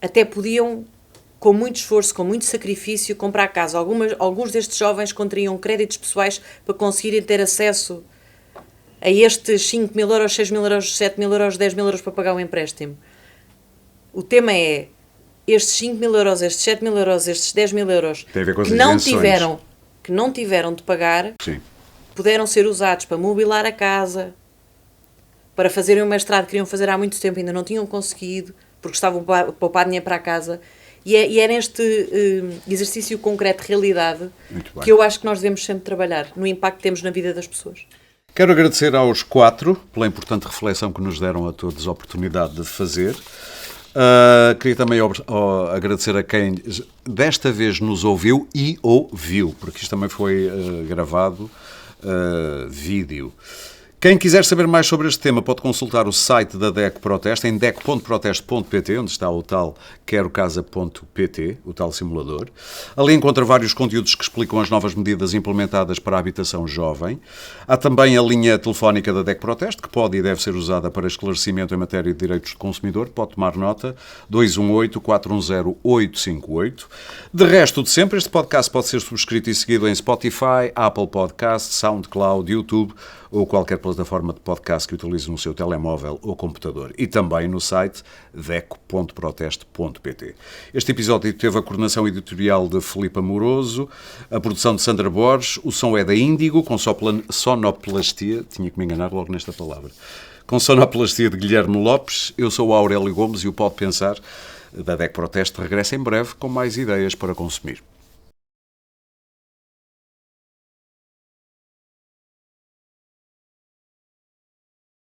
Até podiam, com muito esforço, com muito sacrifício, comprar casa. Alguns destes jovens contraíam créditos pessoais para conseguirem ter acesso a estes 5 mil euros, 6 mil euros, 7 mil euros, 10 mil euros para pagar o empréstimo. O tema é, estes 5 mil euros, estes 7 mil euros, estes 10 mil euros que não tiveram de pagar, sim, puderam ser usados para mobilar a casa, para fazerem o mestrado, queriam fazer há muito tempo, ainda não tinham conseguido, porque estavam a poupar dinheiro para a casa. E é neste exercício concreto de realidade que eu acho que nós devemos sempre trabalhar, no impacto que temos na vida das pessoas. Quero agradecer aos 4 pela importante reflexão que nos deram a todos a oportunidade de fazer. Queria também agradecer a quem desta vez nos ouviu e ouviu, porque isto também foi gravado vídeo. Quem quiser saber mais sobre este tema pode consultar o site da DECO Proteste em deco.proteste.pt, onde está o tal querocasa.pt, o tal simulador. Ali encontra vários conteúdos que explicam as novas medidas implementadas para a habitação jovem. Há também a linha telefónica da DECO Proteste, que pode e deve ser usada para esclarecimento em matéria de direitos do consumidor. Pode tomar nota, 218-410-858. De resto, de sempre, este podcast pode ser subscrito e seguido em Spotify, Apple Podcasts, SoundCloud, YouTube ou qualquer plataforma de podcast que utilize no seu telemóvel ou computador. E também no site deco.proteste.pt. Este episódio teve a coordenação editorial de Filipe Amoroso, a produção de Sandra Borges, o som é da Índigo, com sonoplastia, tinha que me enganar logo nesta palavra, com sonoplastia de Guilherme Lopes. Eu sou o Aurélio Gomes e o Pode Pensar da DECO Proteste regressa em breve com mais ideias para consumir.